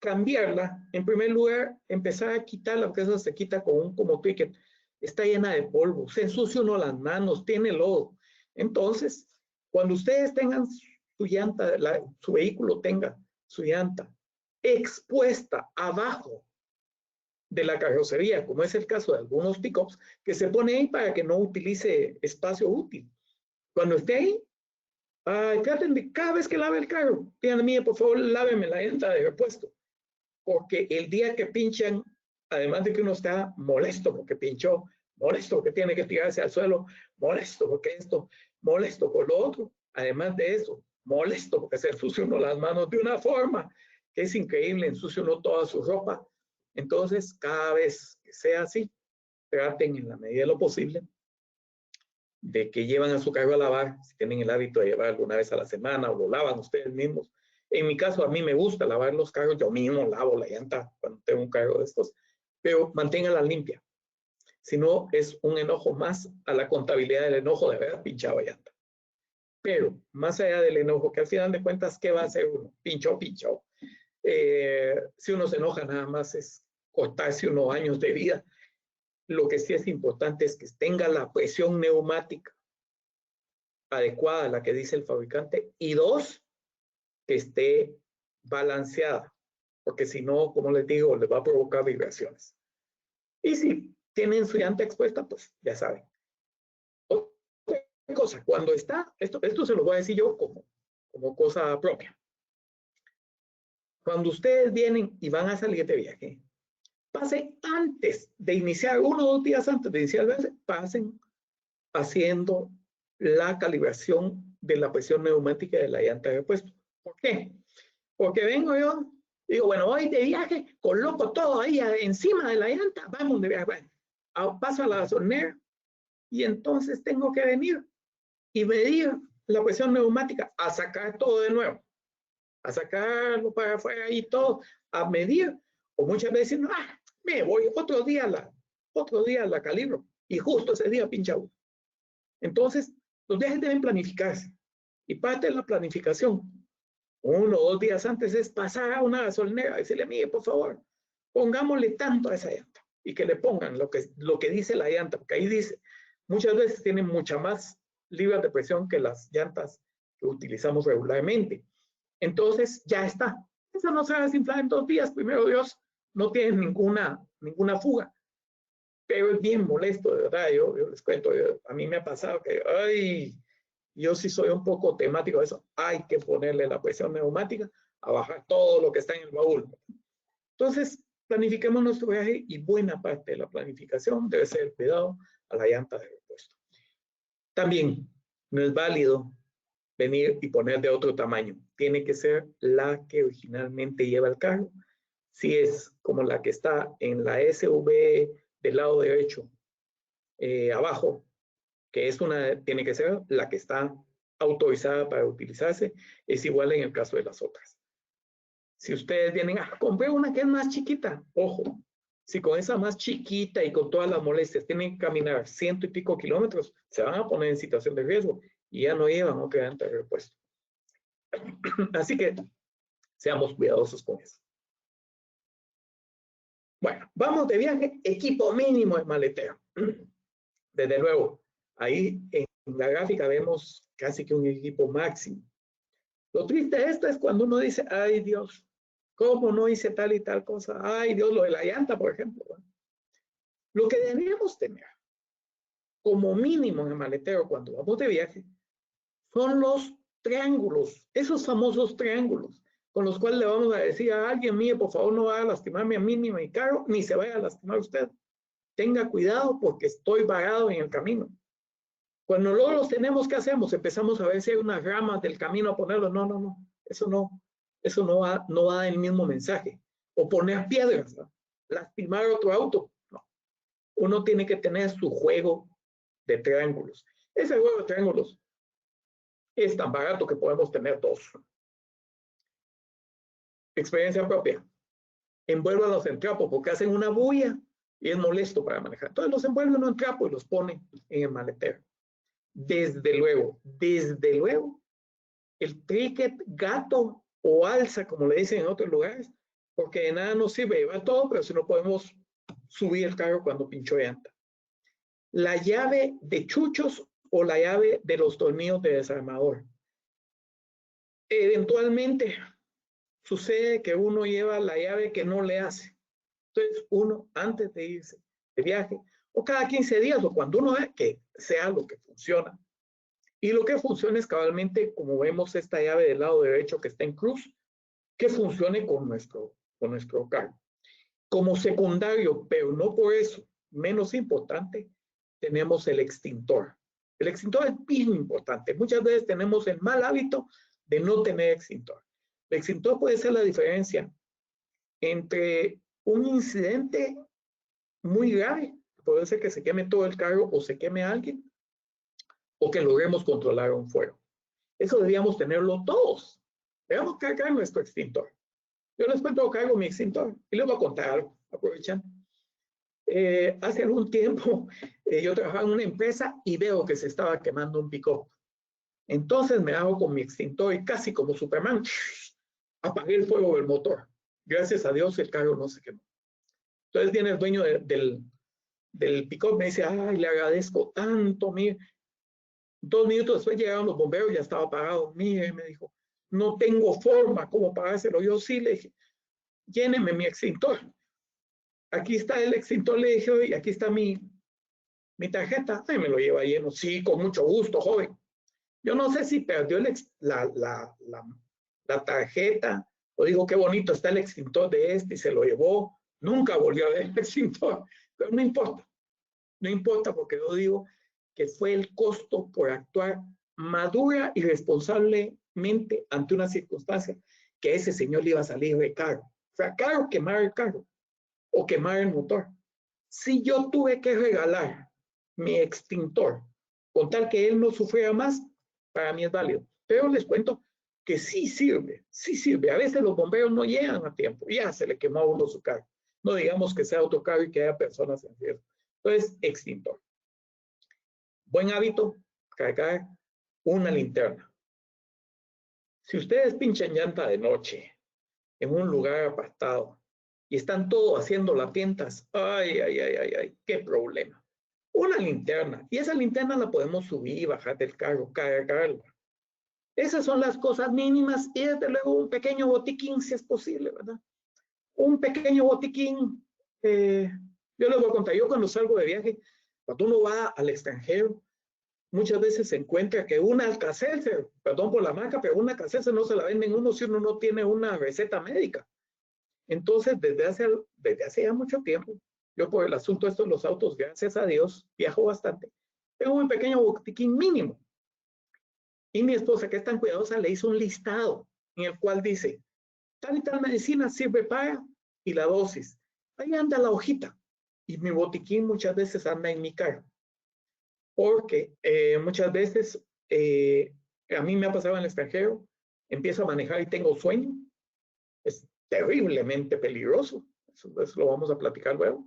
Cambiarla, en primer lugar, empezar a quitarla, porque eso se quita con un como ticket. Está llena de polvo, se ensucia uno las manos, tiene lodo. Entonces, cuando ustedes tengan su llanta, su vehículo tenga su llanta expuesta abajo de la carrocería, como es el caso de algunos pickups, que se pone ahí para que no utilice espacio útil. Cuando esté ahí, traten de cada vez que lave el carro, díganme, por favor, láveme la llanta de repuesto. Porque el día que pinchan, además de que uno está molesto porque pinchó, molesto porque tiene que tirarse al suelo, molesto porque esto, molesto por lo otro, además de eso, molesto porque se ensucia uno las manos de una forma que es increíble, ensucia uno toda su ropa. Entonces, cada vez que sea así, traten en la medida de lo posible de que llevan a su carro a lavar, si tienen el hábito de llevar alguna vez a la semana o lo lavan ustedes mismos. En mi caso, a mí me gusta lavar los carros, yo mismo lavo la llanta cuando tengo un carro de estos, pero manténganla limpia. Si no, es un enojo más a la contabilidad del enojo de haber pinchado llanta. Pero, más allá del enojo, que al final de cuentas, ¿qué va a hacer uno? Pinchó. Si uno se enoja, nada más es cortarse unos años de vida. Lo que sí es importante es que tenga la presión neumática adecuada a la que dice el fabricante y dos, que esté balanceada, porque si no, como les digo, les va a provocar vibraciones. Y si tienen su llanta expuesta, pues ya saben. Otra cosa, cuando está, esto se lo voy a decir yo como cosa propia. Cuando ustedes vienen y van a salir de viaje, pasen antes de iniciar, 1 o 2 días antes de iniciar el viaje, pasen haciendo la calibración de la presión neumática de la llanta de repuesto. ¿Por qué? Porque vengo yo, digo, bueno, voy de viaje, coloco todo ahí encima de la llanta, vamos de viaje, bueno, paso a la gasolinera y entonces tengo que venir y medir la presión neumática, a sacar todo de nuevo, a sacarlo para afuera y todo, a medir, o muchas veces, no, me voy, otro día la calibro, y justo ese día pincha uno. Entonces, los viajes deben planificarse, y parte de la planificación 1 o 2 días antes es pasar a una gasolinera y decirle, mire, por favor, pongámosle tanto a esa llanta y que le pongan lo que dice la llanta, porque ahí dice, muchas veces tienen mucha más libras de presión que las llantas que utilizamos regularmente. Entonces, ya está. Esa no se va a desinflar en 2 días, primero Dios, no tiene ninguna fuga. Pero es bien molesto, de verdad, yo les cuento, a mí me ha pasado que, yo sí soy un poco temático de eso. Hay que ponerle la presión neumática a bajar todo lo que está en el baúl. Entonces, planifiquemos nuestro viaje y buena parte de la planificación debe ser el cuidado a la llanta de repuesto. También no es válido venir y poner de otro tamaño. Tiene que ser la que originalmente lleva el carro. Si es como la que está en la SUV del lado derecho, abajo, que es tiene que ser la que está autorizada para utilizarse, es igual en el caso de las otras. Si ustedes vienen a comprar una que es más chiquita, ojo, si con esa más chiquita y con todas las molestias tienen que caminar 100 y pico kilómetros, se van a poner en situación de riesgo y ya no llevan otra llanta de repuesto. Así que seamos cuidadosos con eso. Bueno, vamos de viaje, equipo mínimo de maletero. Desde luego, ahí en la gráfica vemos casi que un equipo máximo. Lo triste de esto es cuando uno dice, ay Dios, ¿cómo no hice tal y tal cosa? Ay Dios, lo de la llanta, por ejemplo. Lo que deberíamos tener como mínimo en el maletero cuando vamos de viaje son los triángulos, esos famosos triángulos, con los cuales le vamos a decir a alguien, mire, por favor no vaya a lastimarme a mí ni a mi carro, ni se vaya a lastimar usted. Tenga cuidado porque estoy varado en el camino. Cuando luego los tenemos, ¿qué hacemos? Empezamos a ver si hay unas ramas del camino a ponerlos. No, no, no. Eso no va el mismo mensaje. O poner piedras, ¿no? Lastimar otro auto. No. Uno tiene que tener su juego de triángulos. Ese juego de triángulos es tan barato que podemos tener dos. Experiencia propia. Envuélvalos en trapo porque hacen una bulla y es molesto para manejar. Entonces los envuelve uno en trapo y los pone en el maletero. Desde luego, el ticket gato o alza, como le dicen en otros lugares, porque de nada nos sirve llevar todo, pero si no podemos subir el carro cuando pinchó llanta. La llave de chuchos o la llave de los tornillos de desarmador. Eventualmente sucede que uno lleva la llave que no le hace. Entonces uno, antes de irse de viaje, o cada 15 días, o cuando uno ve que sea lo que funciona, y lo que funciona es cabalmente, como vemos esta llave del lado derecho que está en cruz, que funcione con nuestro carro. Como secundario, pero no por eso menos importante, tenemos el extintor. El extintor es bien importante. Muchas veces tenemos el mal hábito de no tener extintor. El extintor puede ser la diferencia entre un incidente muy grave, puede ser que se queme todo el carro o se queme alguien, o que logremos controlar un fuego. Eso deberíamos tenerlo todos. Debemos cargar nuestro extintor. Yo les cuento que cargo mi extintor y les voy a contar algo, aprovechando. Hace algún tiempo yo trabajaba en una empresa y veo que se estaba quemando un pick-up. Entonces me hago con mi extintor y casi como Superman, apagué el fuego del motor. Gracias a Dios el carro no se quemó. Entonces viene el dueño del pick-up, me dice, ay, le agradezco tanto, mire. 2 minutos después llegaron los bomberos, ya estaba apagado. Mire, me dijo, no tengo forma como pagárselo. Yo sí le dije, lléneme mi extintor. Aquí está el extintor, le dije, y aquí está mi tarjeta. Ay, me lo lleva lleno. Sí, con mucho gusto, joven. Yo no sé si perdió la tarjeta o digo, qué bonito está el extintor de este y se lo llevó. Nunca volvió a ver el extintor, pero no importa. No importa porque yo digo que fue el costo por actuar madura y responsablemente ante una circunstancia que ese señor le iba a salir de caro. Fue a caro quemar el carro o quemar el motor. Si yo tuve que regalar mi extintor con tal que él no sufriera más, para mí es válido. Pero les cuento que sí sirve, sí sirve. A veces los bomberos no llegan a tiempo, ya se le quemó a uno su carro. No digamos que sea otro carro y que haya personas en riesgo. Entonces, extintor. Buen hábito, cargar una linterna. Si ustedes pinchan llanta de noche en un lugar apartado y están todos haciendo latientas, ay, ay, ay, ay, ay, qué problema. Una linterna, y esa linterna la podemos subir y bajar del carro, cargarla. Esas son las cosas mínimas y desde luego un pequeño botiquín si es posible, ¿verdad? Un pequeño botiquín, yo les voy a contar, yo cuando salgo de viaje, cuando uno va al extranjero, muchas veces se encuentra que una Alka-Seltzer, perdón por la marca, pero una Alka-Seltzer no se la venden uno si uno no tiene una receta médica. Entonces, desde hace ya mucho tiempo, yo por el asunto de estos los autos, gracias a Dios, viajo bastante, tengo un pequeño botiquín mínimo. Y mi esposa, que es tan cuidadosa, le hizo un listado en el cual dice, tal y tal medicina sirve para, y la dosis. Ahí anda la hojita. Y mi botiquín muchas veces anda en mi carro. Porque muchas veces a mí me ha pasado en el extranjero, empiezo a manejar y tengo sueño. Es terriblemente peligroso. Eso lo vamos a platicar luego.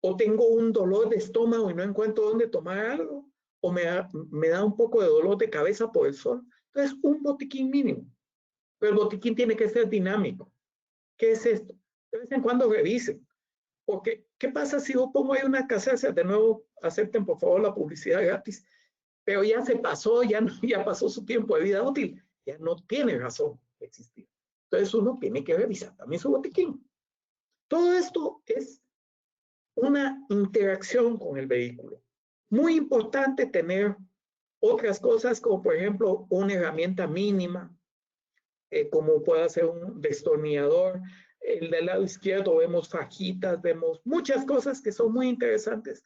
O tengo un dolor de estómago y no encuentro dónde tomar algo. O me da un poco de dolor de cabeza por el sol. Entonces, un botiquín mínimo. Pero el botiquín tiene que ser dinámico. ¿Qué es esto? De vez en cuando revisen. Porque, ¿qué pasa si yo pongo ahí una caseta? De nuevo, acepten por favor la publicidad gratis. Pero ya se pasó, ya pasó su tiempo de vida útil. Ya no tiene razón de existir. Entonces uno tiene que revisar también su botiquín. Todo esto es una interacción con el vehículo. Muy importante tener otras cosas como por ejemplo una herramienta mínima, como puede ser un destornillador. Del lado izquierdo vemos fajitas, vemos muchas cosas que son muy interesantes.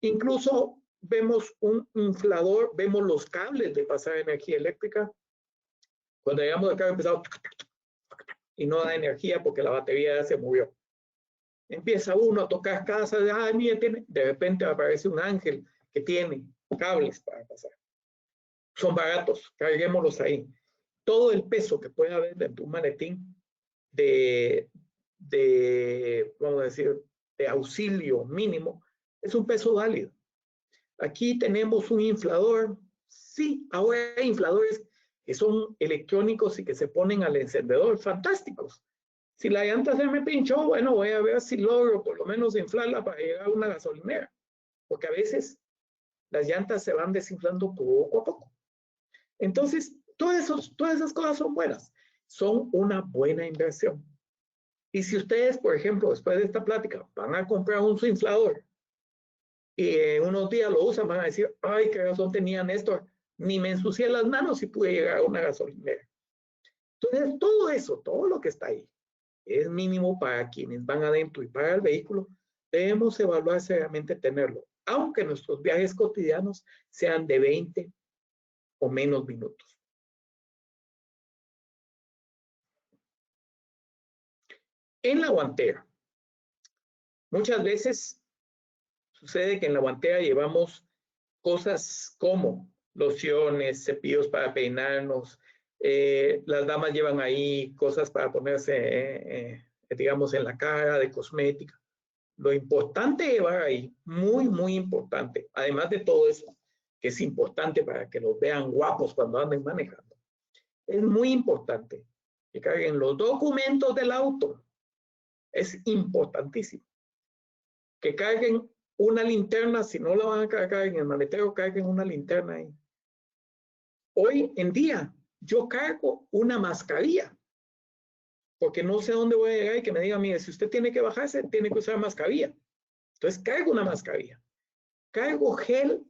Incluso vemos un inflador, vemos los cables de pasar energía eléctrica. Cuando llegamos acá empezamos y no da energía porque la batería se murió. Empieza uno a tocar casas, mira, de repente aparece un ángel que tiene cables para pasar. Son baratos, carguémoslos ahí. Todo el peso que puede haber dentro de un maletín vamos a decir, de auxilio mínimo, es un peso válido. Aquí tenemos un inflador. Sí, ahora hay infladores que son electrónicos y que se ponen al encendedor, fantásticos. Si la llanta se me pinchó, bueno, voy a ver si logro por lo menos inflarla para llegar a una gasolinera, porque a veces las llantas se van desinflando poco a poco. Entonces, todas esas cosas son buenas, son una buena inversión. Y si ustedes, por ejemplo, después de esta plática, van a comprar un inflador y en unos días lo usan, van a decir, ay, qué razón tenía Néstor, ni me ensucié las manos y pude llegar a una gasolinera. Entonces, todo eso, todo lo que está ahí, es mínimo para quienes van adentro y para el vehículo, debemos evaluar seriamente tenerlo, aunque nuestros viajes cotidianos sean de 20 o menos minutos. En la guantera, muchas veces sucede que en la guantera llevamos cosas como lociones, cepillos para peinarnos, las damas llevan ahí cosas para ponerse, digamos, en la cara, de cosmética. Lo importante llevar ahí, muy, muy importante, además de todo eso, que es importante para que los vean guapos cuando anden manejando, es muy importante que carguen los documentos del auto. Es importantísimo. Que carguen una linterna, si no la van a cargar en el maletero, carguen una linterna ahí. Hoy en día, yo cargo una mascarilla, porque no sé dónde voy a llegar y que me diga, mire, si usted tiene que bajarse, tiene que usar mascarilla. Entonces, cargo una mascarilla. Cargo gel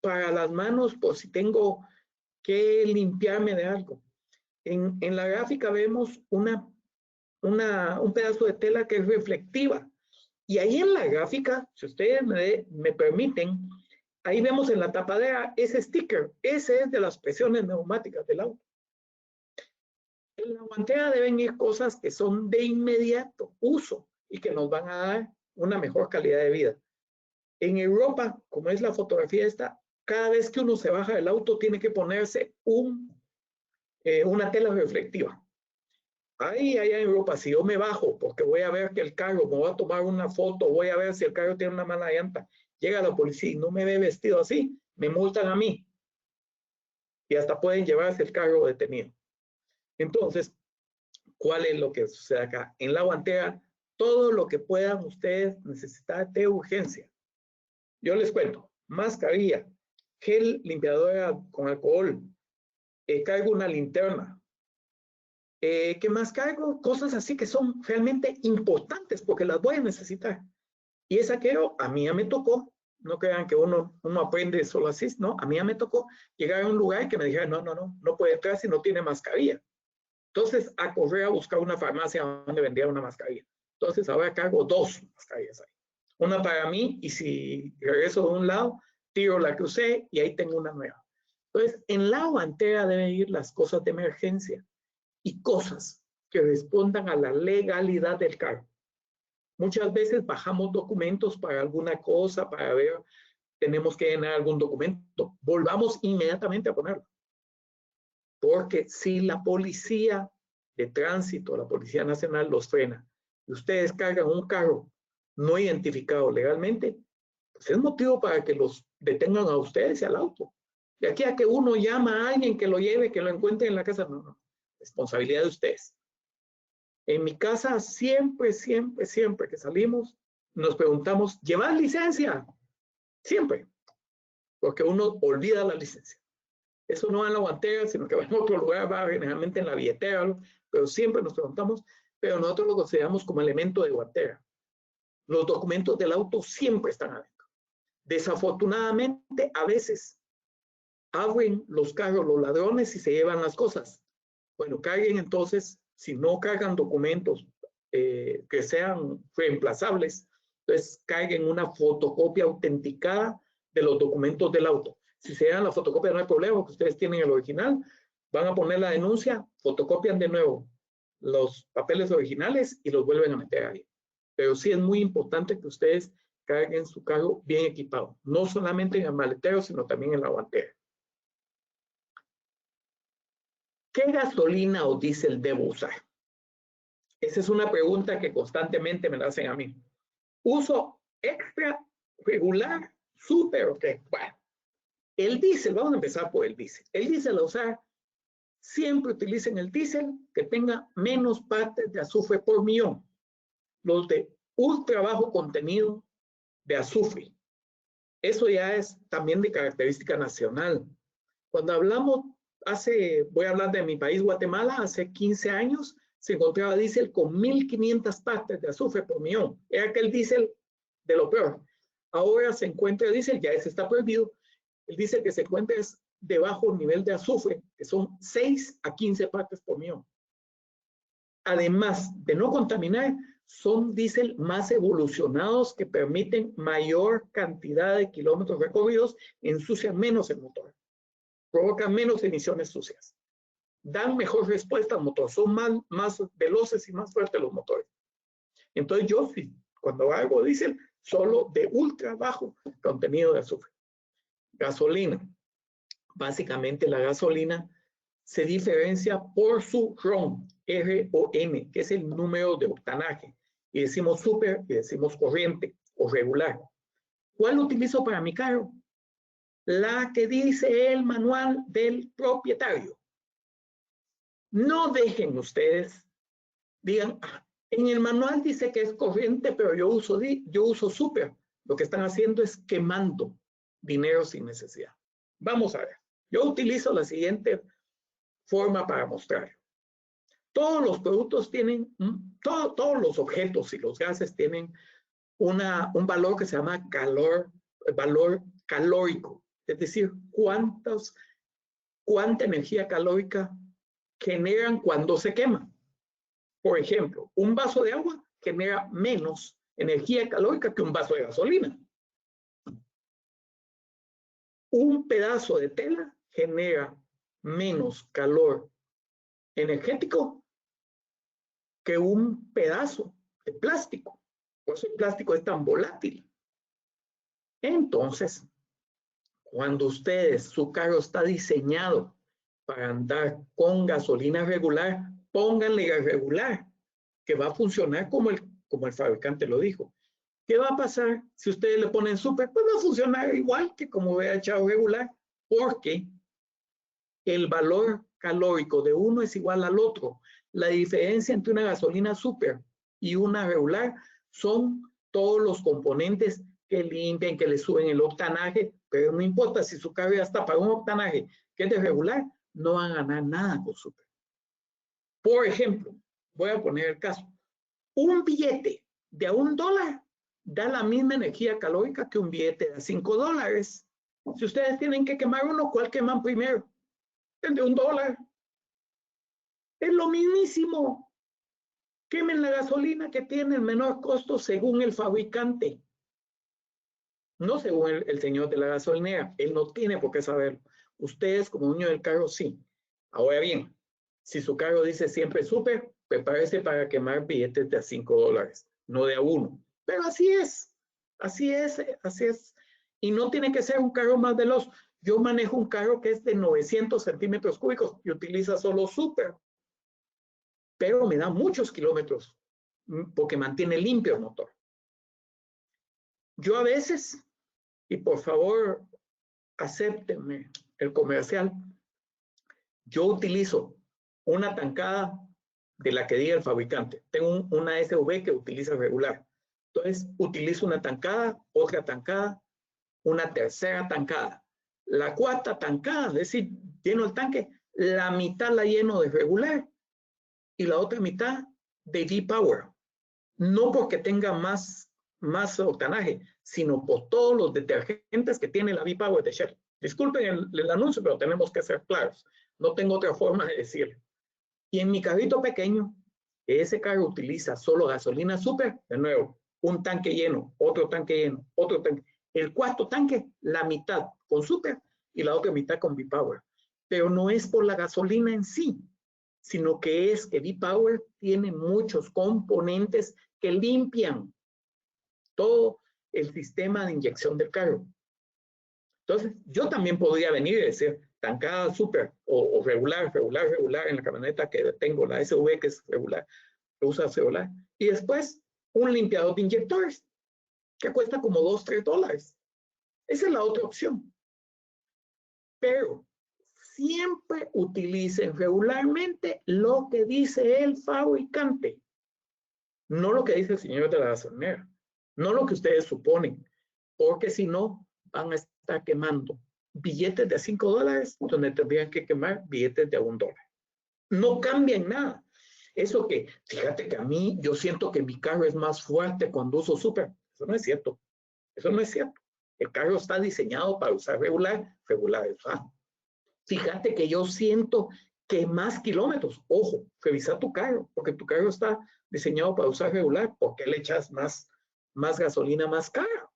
para las manos por si tengo que limpiarme de algo. En la gráfica vemos un pedazo de tela que es reflectiva. Y ahí en la gráfica, si ustedes me permiten, ahí vemos en la tapadera ese sticker. Ese es de las presiones neumáticas del auto. En la guantera deben ir cosas que son de inmediato uso y que nos van a dar una mejor calidad de vida. En Europa, como es la fotografía esta, cada vez que uno se baja del auto tiene que ponerse una tela reflectiva. Ahí allá en Europa, si yo me bajo porque voy a ver que el carro, me voy a tomar una foto, voy a ver si el carro tiene una mala llanta, llega la policía y no me ve vestido así, me multan a mí. Y hasta pueden llevarse el carro detenido. Entonces, ¿cuál es lo que sucede acá? En la guantera, todo lo que puedan ustedes necesitar de urgencia. Yo les cuento, mascarilla, gel limpiadora con alcohol, cargo una linterna. ¿Qué más cargo? Cosas así que son realmente importantes porque las voy a necesitar. Y esa que a mí ya me tocó, no crean que uno aprende solo así, no, a mí ya me tocó llegar a un lugar que me dijeron, no puede entrar si no tiene mascarilla. Entonces, a correr a buscar una farmacia donde vendía una mascarilla. Entonces, ahora cargo 2 mascarillas ahí. Una para mí y si regreso de un lado, tiro la que usé y ahí tengo una nueva. Entonces, en la guantera deben ir las cosas de emergencia y cosas que respondan a la legalidad del carro. Muchas veces bajamos documentos para alguna cosa, para ver, tenemos que llenar algún documento. Volvamos inmediatamente a ponerlo. Porque si la policía de tránsito, la Policía Nacional los frena, y ustedes cargan un carro no identificado legalmente, pues es motivo para que los detengan a ustedes y al auto. De aquí a que uno llama a alguien que lo lleve, que lo encuentre en la casa, no. Responsabilidad de ustedes. En mi casa siempre que salimos, nos preguntamos, ¿llevas licencia? Siempre. Porque uno olvida la licencia. Eso no va en la guantera, sino que va en otro lugar, va generalmente en la billetera, pero siempre nos preguntamos, pero nosotros lo consideramos como elemento de guantera. Los documentos del auto siempre están adentro. Desafortunadamente, a veces abren los carros los ladrones y se llevan las cosas. Bueno, carguen entonces, si no cargan documentos que sean reemplazables, entonces carguen una fotocopia autenticada de los documentos del auto. Si se dan la fotocopia no hay problema, porque ustedes tienen el original, van a poner la denuncia, fotocopian de nuevo los papeles originales y los vuelven a meter ahí. Pero sí es muy importante que ustedes carguen su carro bien equipado, no solamente en el maletero, sino también en la guantera. ¿Qué gasolina o diésel debo usar? Esa es una pregunta que constantemente me la hacen a mí. ¿Uso extra, regular, súper o qué? Bueno, el diésel, vamos a empezar por el diésel. El diésel a usar, siempre utilicen el diésel que tenga menos partes de azufre por millón. Los de ultra bajo contenido de azufre. Eso ya es también de característica nacional. Cuando hablamos, voy a hablar de mi país, Guatemala, hace 15 años se encontraba diésel con 1.500 partes de azufre por millón. Era aquel diésel de lo peor. Ahora se encuentra diésel, ya ese está prohibido. El diésel que se encuentra es de bajo nivel de azufre, que son 6 a 15 partes por millón. Además de no contaminar, son diésel más evolucionados que permiten mayor cantidad de kilómetros recorridos, ensucian menos el motor, provocan menos emisiones sucias, dan mejor respuesta al motor, son más veloces y más fuertes los motores. Entonces yo, cuando hago diésel, solo de ultra bajo contenido de azufre. Gasolina. Básicamente la gasolina se diferencia por su RON, R-O-N, que es el número de octanaje. Y decimos súper y decimos corriente o regular. ¿Cuál utilizo para mi carro? La que dice el manual del propietario. No dejen ustedes, digan, en el manual dice que es corriente, pero yo uso súper. Lo que están haciendo es quemando dinero sin necesidad. Vamos a ver. Yo utilizo la siguiente forma para mostrar. Todos los productos tienen, todos los objetos y los gases tienen un valor que se llama valor calórico, es decir, cuánta energía calórica generan cuando se queman. Por ejemplo, un vaso de agua genera menos energía calórica que un vaso de gasolina. Un pedazo de tela genera menos calor energético que un pedazo de plástico. Por eso el plástico es tan volátil. Entonces, cuando su carro está diseñado para andar con gasolina regular, pónganle la regular, que va a funcionar como el fabricante lo dijo. ¿Qué va a pasar si ustedes le ponen súper? Pues va a funcionar igual que como hubiera echado regular, porque el valor calórico de uno es igual al otro. La diferencia entre una gasolina súper y una regular son todos los componentes que limpian, que le suben el octanaje, pero no importa si su carro ya está para un octanaje que es de regular, no van a ganar nada con súper. Por ejemplo, voy a poner el caso. Un billete de $1 da la misma energía calórica que un billete de $5. Si ustedes tienen que quemar uno, ¿cuál queman primero? El de $1. Es lo mismísimo. Quemen la gasolina que tiene el menor costo según el fabricante. No según el señor de la gasolinera. Él no tiene por qué saberlo. Ustedes como dueño del carro, sí. Ahora bien, si su carro dice siempre súper, prepárese para quemar billetes de a $5, no de a 1. Pero así es, así es, así es. Y no tiene que ser un carro más veloz. Yo manejo un carro que es de 900 centímetros cúbicos y utiliza solo súper. Pero me da muchos kilómetros porque mantiene limpio el motor. Yo a veces, y por favor, acéptenme el comercial, yo utilizo una tankada de la que diga el fabricante. Tengo una SV que utiliza regular. Entonces, utilizo una tankada, otra tankada, una tercera tankada. La cuarta tankada, es decir, lleno el tanque, la mitad la lleno de regular y la otra mitad de V-Power. No porque tenga más octanaje, sino por todos los detergentes que tiene la V-Power de Shell. Disculpen el anuncio, pero tenemos que ser claros. No tengo otra forma de decirlo. Y en mi carrito pequeño, ese carro utiliza solo gasolina súper, de nuevo, un tanque lleno, otro tanque lleno, otro tanque. El cuarto tanque, la mitad con súper y la otra mitad con V-Power. Pero no es por la gasolina en sí, sino que es que V-Power tiene muchos componentes que limpian todo el sistema de inyección del carro. Entonces, yo también podría venir y decir, tankada súper o regular en la camioneta que tengo, la SV que es regular, que usa regular, y después un limpiador de inyectores que cuesta como $2-3. Esa es la otra opción. Pero siempre utilicen regularmente lo que dice el fabricante, no lo que dice el señor de la gasolinera, no lo que ustedes suponen, porque si no van a estar quemando billetes de $5 donde tendrían que quemar billetes de $1. No cambia en nada. Eso que, fíjate que a mí, yo siento que mi carro es más fuerte cuando uso súper. Eso no es cierto. Eso no es cierto. El carro está diseñado para usar regular es bajo. Fíjate que yo siento que más kilómetros. Ojo, revisa tu carro, porque tu carro está diseñado para usar regular. ¿Por qué le echas más gasolina más cara?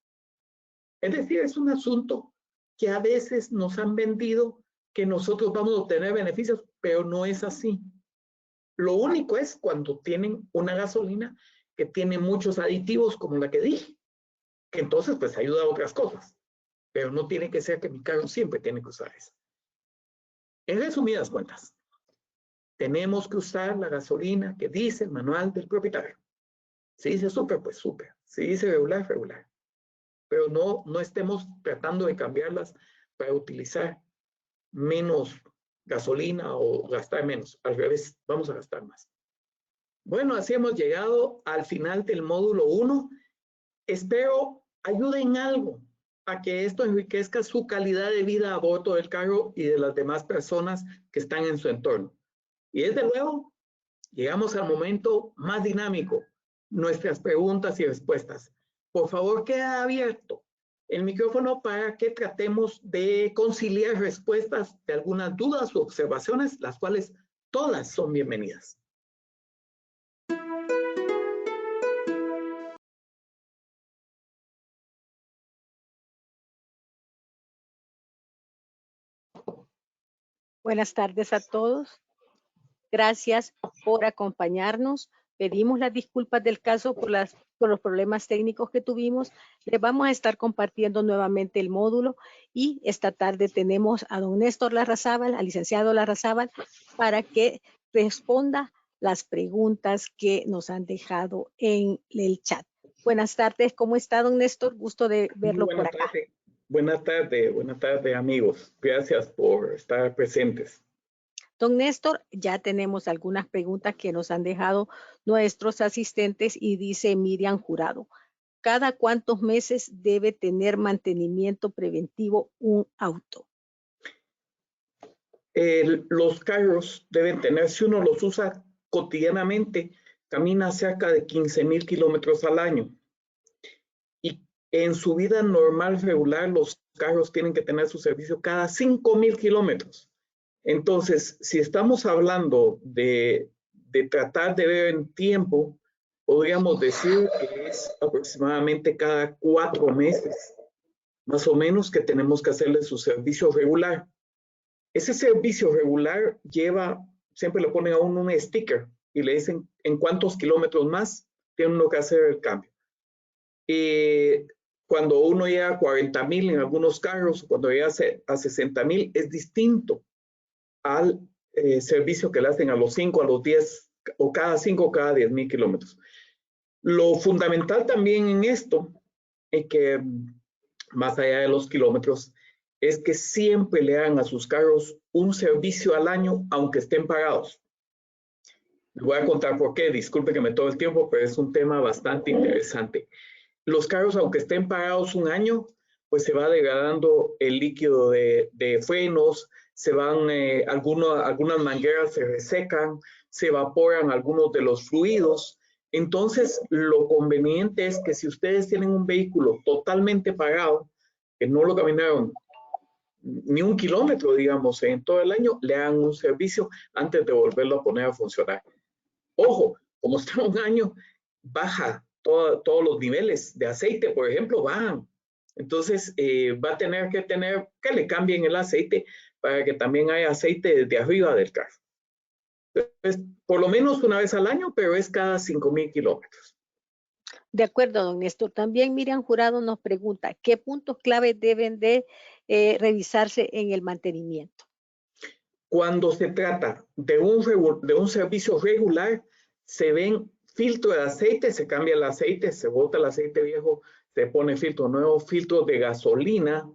Es decir, es un asunto que a veces nos han vendido que nosotros vamos a obtener beneficios, pero no es así. Lo único es cuando tienen una gasolina que tiene muchos aditivos, como la que dije, que entonces pues ayuda a otras cosas, pero no tiene que ser que mi carro siempre tiene que usar eso. En resumidas cuentas, tenemos que usar la gasolina que dice el manual del propietario. Si dice súper, pues súper. Si dice regular, regular. Pero no estemos tratando de cambiarlas para utilizar menos gasolina o gastar menos. Al revés, vamos a gastar más. Bueno, así hemos llegado al final del módulo 1. Espero ayude en algo a que esto enriquezca su calidad de vida a bordo del carro y de las demás personas que están en su entorno. Y desde luego, llegamos al momento más dinámico, nuestras preguntas y respuestas. Por favor, queda abierto el micrófono para que tratemos de conciliar respuestas de algunas dudas u observaciones, las cuales todas son bienvenidas.
Buenas tardes a todos. Gracias por acompañarnos. Pedimos las disculpas del caso por los problemas técnicos que tuvimos. Les vamos a estar compartiendo nuevamente el módulo y esta tarde tenemos a don Néstor Larrazábal, al licenciado Larrazábal, para que responda las preguntas que nos han dejado en el chat. Buenas tardes, ¿cómo está don Néstor? Gusto de verlo por acá.
Buenas tardes amigos. Gracias por estar presentes.
Don Néstor, ya tenemos algunas preguntas que nos han dejado nuestros asistentes y dice Miriam Jurado, ¿cada cuántos meses debe tener mantenimiento preventivo un auto?
Los carros deben tener, si uno los usa cotidianamente, camina cerca de 15,000 kilómetros al año. Y en su vida normal, regular, los carros tienen que tener su servicio cada 5,000 kilómetros. Entonces, si estamos hablando de tratar de ver en tiempo, podríamos decir que es aproximadamente cada 4 meses, más o menos, que tenemos que hacerle su servicio regular. Ese servicio regular lleva, siempre le ponen a uno un sticker y le dicen en cuántos kilómetros más tiene uno que hacer el cambio. Cuando uno llega a 40,000 en algunos carros, cuando llega a 60,000, es distinto al servicio que le hacen a los 5, a los 10, o cada 5 o cada 10,000 kilómetros. Lo fundamental también en esto es que, más allá de los kilómetros, es que siempre le hagan a sus carros un servicio al año, aunque estén pagados. Les voy a contar por qué, disculpe que me tome el tiempo, pero es un tema bastante interesante. Los carros, aunque estén pagados un año, pues se va degradando el líquido de frenos, se van, algunas mangueras se resecan, se evaporan algunos de los fluidos. Entonces, lo conveniente es que si ustedes tienen un vehículo totalmente pagado, que no lo caminaron ni un kilómetro, digamos, en todo el año, le hagan un servicio antes de volverlo a poner a funcionar. Ojo, como está un año, baja todos los niveles de aceite, por ejemplo, bajan. Entonces, va a tener que le cambien el aceite para que también haya aceite desde arriba del carro. Entonces, por lo menos una vez al año, pero es cada 5,000 kilómetros.
De acuerdo, don Néstor. También Miriam Jurado nos pregunta, ¿qué puntos clave deben de revisarse en el mantenimiento?
Cuando se trata de un servicio regular, se ven filtro de aceite, se cambia el aceite, se bota el aceite viejo, se pone filtro nuevo, filtro de gasolina,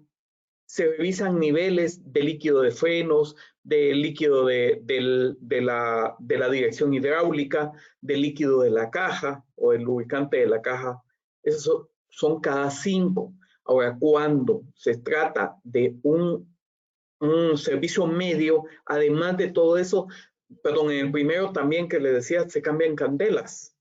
se revisan niveles de líquido de frenos, de líquido de la dirección hidráulica, de líquido de la caja o el lubricante de la caja. Esos son cada 5. Ahora, cuando se trata de un servicio medio, además de todo eso, perdón, en el primero también que le decía, se cambian candelas.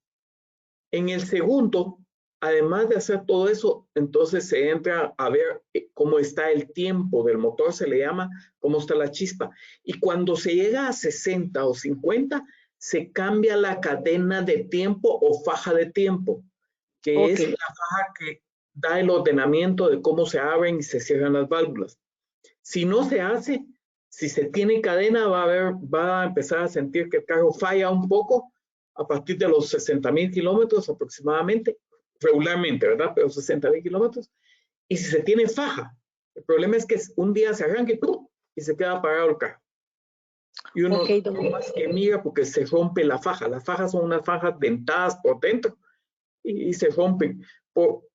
En el segundo, además de hacer todo eso, entonces se entra a ver cómo está el tiempo del motor, se le llama, cómo está la chispa. Y cuando se llega a 60 o 50, se cambia la cadena de tiempo o faja de tiempo, que es la faja que da el ordenamiento de cómo se abren y se cierran las válvulas. Si no se hace, si se tiene cadena, va a empezar a sentir que el carro falla un poco a partir de los 60,000 kilómetros aproximadamente, regularmente, ¿verdad? Pero 60,000 kilómetros. Y si se tiene faja, el problema es que un día se arranca y se queda parado el carro. Y uno no más que mira porque se rompe la faja. Las fajas son unas fajas dentadas por dentro y se rompen. Hubo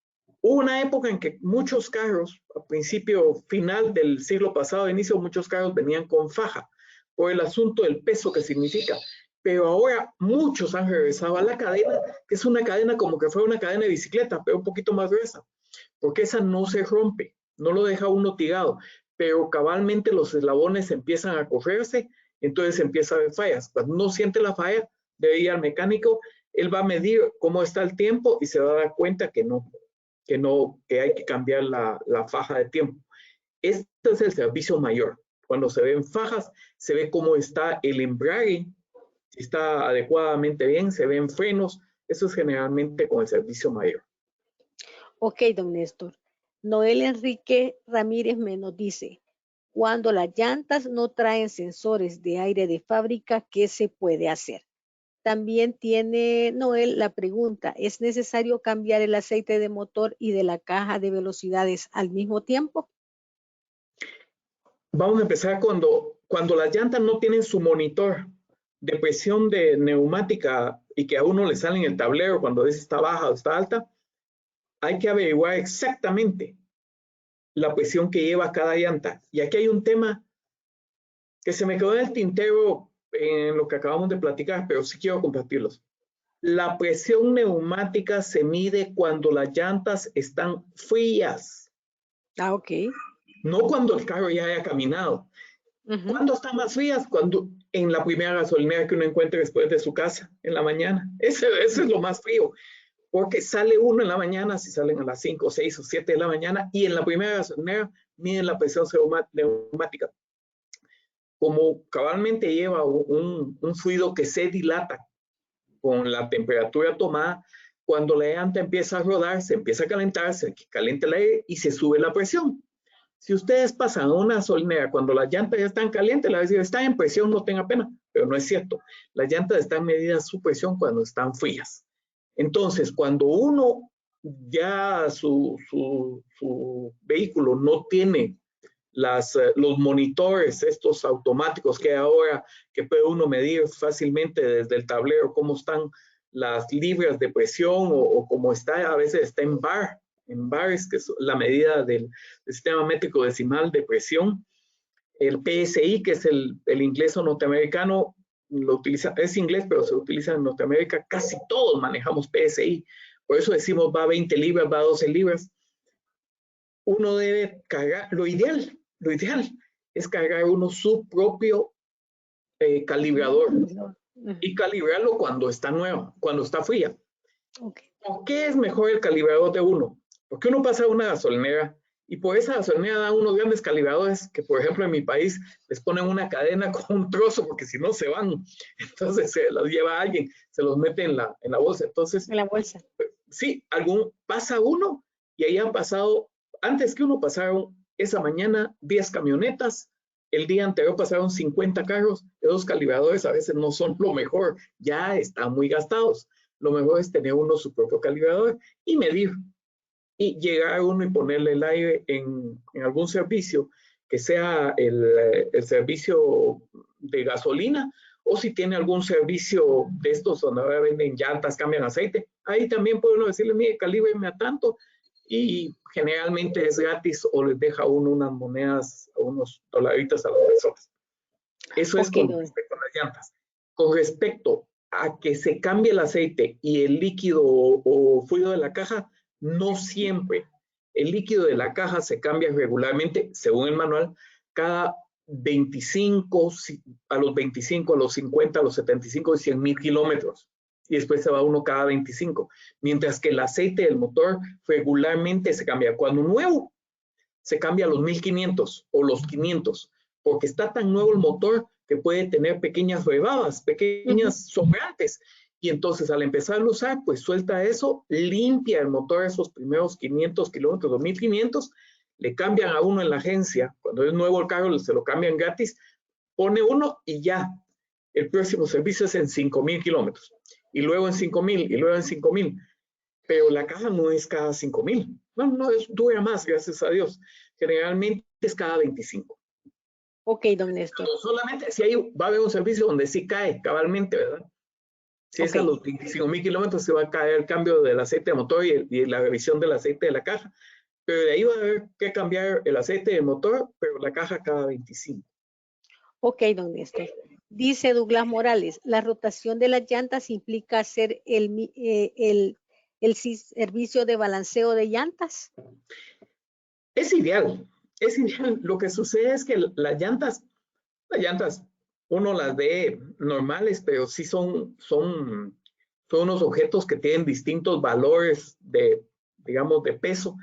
una época en que muchos carros, a principio, final del siglo pasado, inicio, muchos carros venían con faja por el asunto del peso que significa. Pero ahora muchos han regresado a la cadena, que es una cadena como que fuera una cadena de bicicleta, pero un poquito más gruesa, porque esa no se rompe, no lo deja uno tirado, pero cabalmente los eslabones empiezan a correrse, entonces empieza a haber fallas. Cuando uno siente la falla, debe ir al mecánico, él va a medir cómo está el tiempo y se va a dar cuenta que hay que cambiar la faja de tiempo. Este es el servicio mayor. Cuando se ven fajas, se ve cómo está el embrague, si está adecuadamente bien, se ven frenos. Eso es generalmente con el servicio mayor.
Ok, don Néstor. Noel Enrique Ramírez nos dice, cuando las llantas no traen sensores de aire de fábrica, ¿qué se puede hacer? También tiene Noel la pregunta, ¿es necesario cambiar el aceite de motor y de la caja de velocidades al mismo tiempo?
Vamos a empezar cuando las llantas no tienen su monitor de presión de neumática y que a uno le sale en el tablero cuando dice está baja o está alta, hay que averiguar exactamente la presión que lleva cada llanta. Y aquí hay un tema que se me quedó en el tintero en lo que acabamos de platicar, pero sí quiero compartirlos. La presión neumática se mide cuando las llantas están frías.
Ah, ok.
No cuando el carro ya haya caminado. ¿Cuándo están más frías? Cuando en la primera gasolinera que uno encuentre después de su casa, en la mañana. Eso es lo más frío. Porque sale uno en la mañana, si salen a las 5, 6 o 7 de la mañana, y en la primera gasolinera miden la presión neumática. Como cabalmente lleva un fluido que se dilata con la temperatura tomada, cuando la llanta empieza a rodar, se empieza a calentar, se calienta el aire y se sube la presión. Si ustedes pasan a una gasolinera cuando las llantas ya están calientes, le van a decir, está en presión, no tenga pena, pero no es cierto. Las llantas están medidas su presión cuando están frías. Entonces, cuando uno ya su vehículo no tiene los monitores, estos automáticos que hay ahora, que puede uno medir fácilmente desde el tablero cómo están las libras de presión o cómo está, a veces está en bar es que es la medida del sistema métrico decimal de presión. El PSI, que es el inglés o norteamericano, lo utiliza, es inglés, pero se utiliza en Norteamérica, casi todos manejamos PSI. Por eso decimos va a 20 libras, va a 12 libras. Uno debe cargar, lo ideal es cargar uno su propio calibrador y calibrarlo cuando está nuevo, cuando está fría.
Okay.
¿Por qué es mejor el calibrador de uno? Porque uno pasa a una gasolinera y por esa gasolinera dan unos grandes calibradores que, por ejemplo, en mi país les ponen una cadena con un trozo porque si no se van. Entonces se los lleva alguien, se los mete en la bolsa. Entonces,
en la bolsa.
Sí, pasa uno y ahí han pasado, antes que uno pasaron esa mañana 10 camionetas, el día anterior pasaron 50 carros, esos calibradores a veces no son lo mejor, ya están muy gastados. Lo mejor es tener uno su propio calibrador y medir. Y llegar uno y ponerle el aire en algún servicio, que sea el servicio de gasolina, o si tiene algún servicio de estos donde ahora venden llantas, cambian aceite, ahí también puede uno decirle, mire, calíbreme a tanto, y generalmente es gratis o les deja uno unas monedas, unos dolaritos a las personas. Eso es con respecto a las llantas. Con respecto a que se cambie el aceite y el líquido o fluido de la caja, no siempre. El líquido de la caja se cambia regularmente, según el manual, cada 25, a los 25, a los 50, a los 75 y 100 mil kilómetros. Y después se va uno cada 25. Mientras que el aceite del motor regularmente se cambia. Cuando nuevo, se cambia a los 1500 o los 500, porque está tan nuevo el motor que puede tener pequeñas rebadas, pequeñas sobrantes. Y entonces al empezar a usar, pues suelta eso, limpia el motor esos primeros 500 kilómetros, 2500, le cambian a uno en la agencia, cuando es nuevo el carro se lo cambian gratis, pone uno y ya, el próximo servicio es en 5000 kilómetros, y luego en 5000, y luego en 5000, pero la caja no es cada 5000, no, dura más, gracias a Dios, generalmente es cada 25.
Ok, don Néstor.
Pero solamente si hay, va a haber un servicio donde sí cae cabalmente, ¿verdad? Si es a los 25,000 kilómetros, se va a caer el cambio del aceite de motor y la revisión del aceite de la caja. Pero de ahí va a haber que cambiar el aceite del motor, pero la caja cada 25.
Ok, don Néstor. Dice Douglas Morales, la rotación de las llantas implica hacer el servicio de balanceo de llantas.
Es ideal. Lo que sucede es que las llantas, uno las ve normales, pero sí son unos objetos que tienen distintos valores de, digamos, de peso.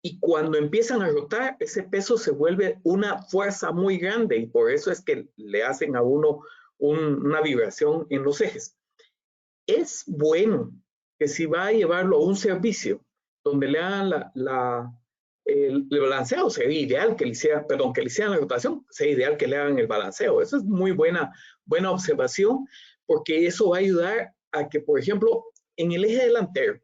Y cuando empiezan a rotar, ese peso se vuelve una fuerza muy grande y por eso es que le hacen a uno una vibración en los ejes. Es bueno que si va a llevarlo a un servicio donde le hagan el balanceo, sería ideal que le hicieran, que le hicieran la rotación, sería ideal que le hagan el balanceo. Eso es muy buena observación, porque eso va a ayudar a que, por ejemplo, en el eje delantero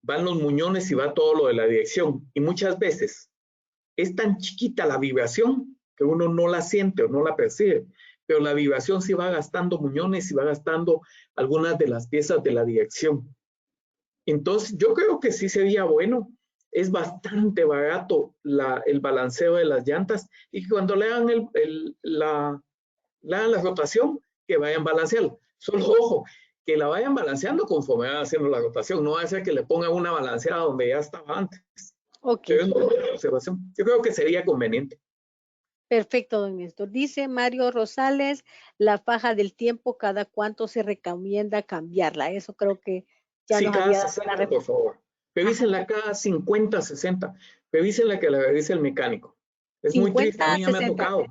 van los muñones y va todo lo de la dirección. Y muchas veces es tan chiquita la vibración que uno no la siente o no la percibe, pero la vibración sí va gastando muñones y va gastando algunas de las piezas de la dirección. Entonces, yo creo que sí sería bueno. Es bastante barato el balanceo de las llantas y que cuando le hagan la rotación, que vayan balanceando. Solo ojo, que la vayan balanceando conforme van haciendo la rotación. No va a ser que le pongan una balanceada donde ya estaba antes.
Okay.
Es una buena observación. Yo creo que sería conveniente.
Perfecto, don Néstor. Dice Mario Rosales, la faja del tiempo, ¿cada cuánto se recomienda cambiarla? Eso creo que ya nos había dado la respuesta.
Por favor. Revísenla cada 50, 60. Revísenla que la revise el mecánico. Es 50, muy triste, a mí ya me ha tocado.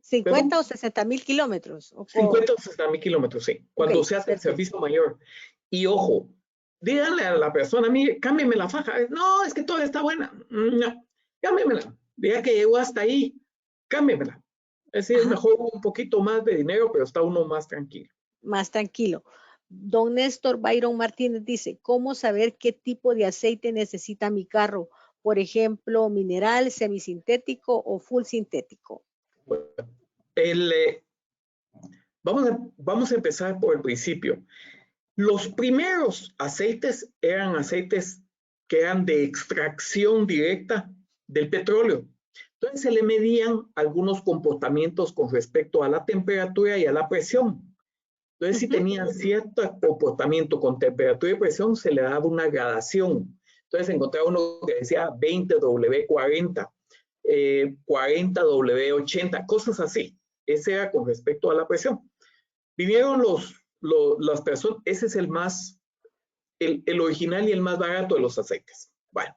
50 o 60 mil kilómetros.
50 o 60 mil kilómetros, sí. Cuando se hace el servicio mayor. Y ojo, díganle a la persona, mire, cámbiame la faja. No, es que todavía está buena. No. cámbiamela. Diga que llegó hasta ahí, cámbiamela. Es decir, es mejor un poquito más de dinero, pero está uno más tranquilo.
Más tranquilo. Don Néstor Byron Martínez dice, ¿cómo saber qué tipo de aceite necesita mi carro? Por ejemplo, mineral, semisintético o full sintético.
Vamos a empezar por el principio. Los primeros aceites eran aceites que eran de extracción directa del petróleo. Entonces se le medían algunos comportamientos con respecto a la temperatura y a la presión. Entonces, si tenían cierto comportamiento con temperatura y presión, se le daba una gradación. Entonces encontraba uno que decía 20W40, 40W80, cosas así. Ese era con respecto a la presión. Vinieron las personas, ese es el original y el más barato de los aceites. Bueno,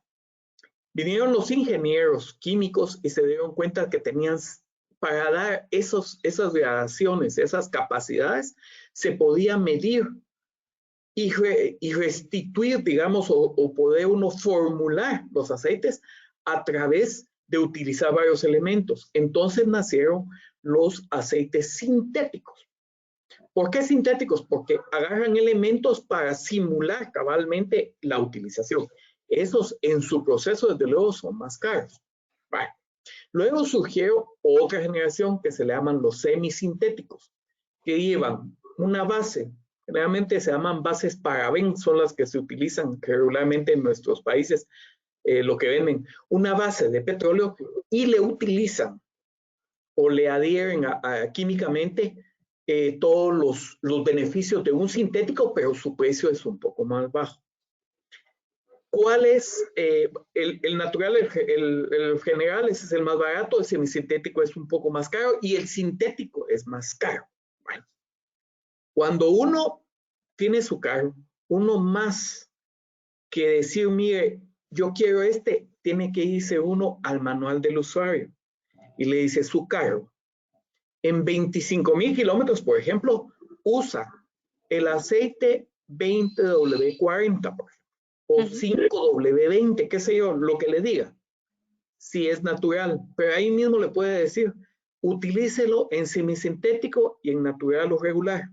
vinieron los ingenieros químicos y se dieron cuenta que tenían, para dar esas gradaciones, esas capacidades, se podía medir y restituir, digamos, o poder uno formular los aceites a través de utilizar varios elementos. Entonces nacieron los aceites sintéticos. ¿Por qué sintéticos? Porque agarran elementos para simular cabalmente la utilización. Esos en su proceso, desde luego, son más caros. Bueno. Luego surgió otra generación que se le llaman los semisintéticos, que llevan una base, generalmente se llaman bases paraben, son las que se utilizan regularmente en nuestros países, lo que venden, una base de petróleo y le utilizan o le adhieren químicamente todos los beneficios de un sintético, pero su precio es un poco más bajo. ¿Cuál es el natural, el general? Ese es el más barato, el semisintético es un poco más caro y el sintético es más caro. Bueno, cuando uno tiene su carro, uno más que decir, mire, yo quiero tiene que irse uno al manual del usuario y le dice su carro. En 25,000 kilómetros, por ejemplo, usa el aceite 20W40, por ejemplo, o 5W20, qué sé yo, lo que le diga, si es natural. Pero ahí mismo le puede decir, utilícelo en semisintético y en natural o regular.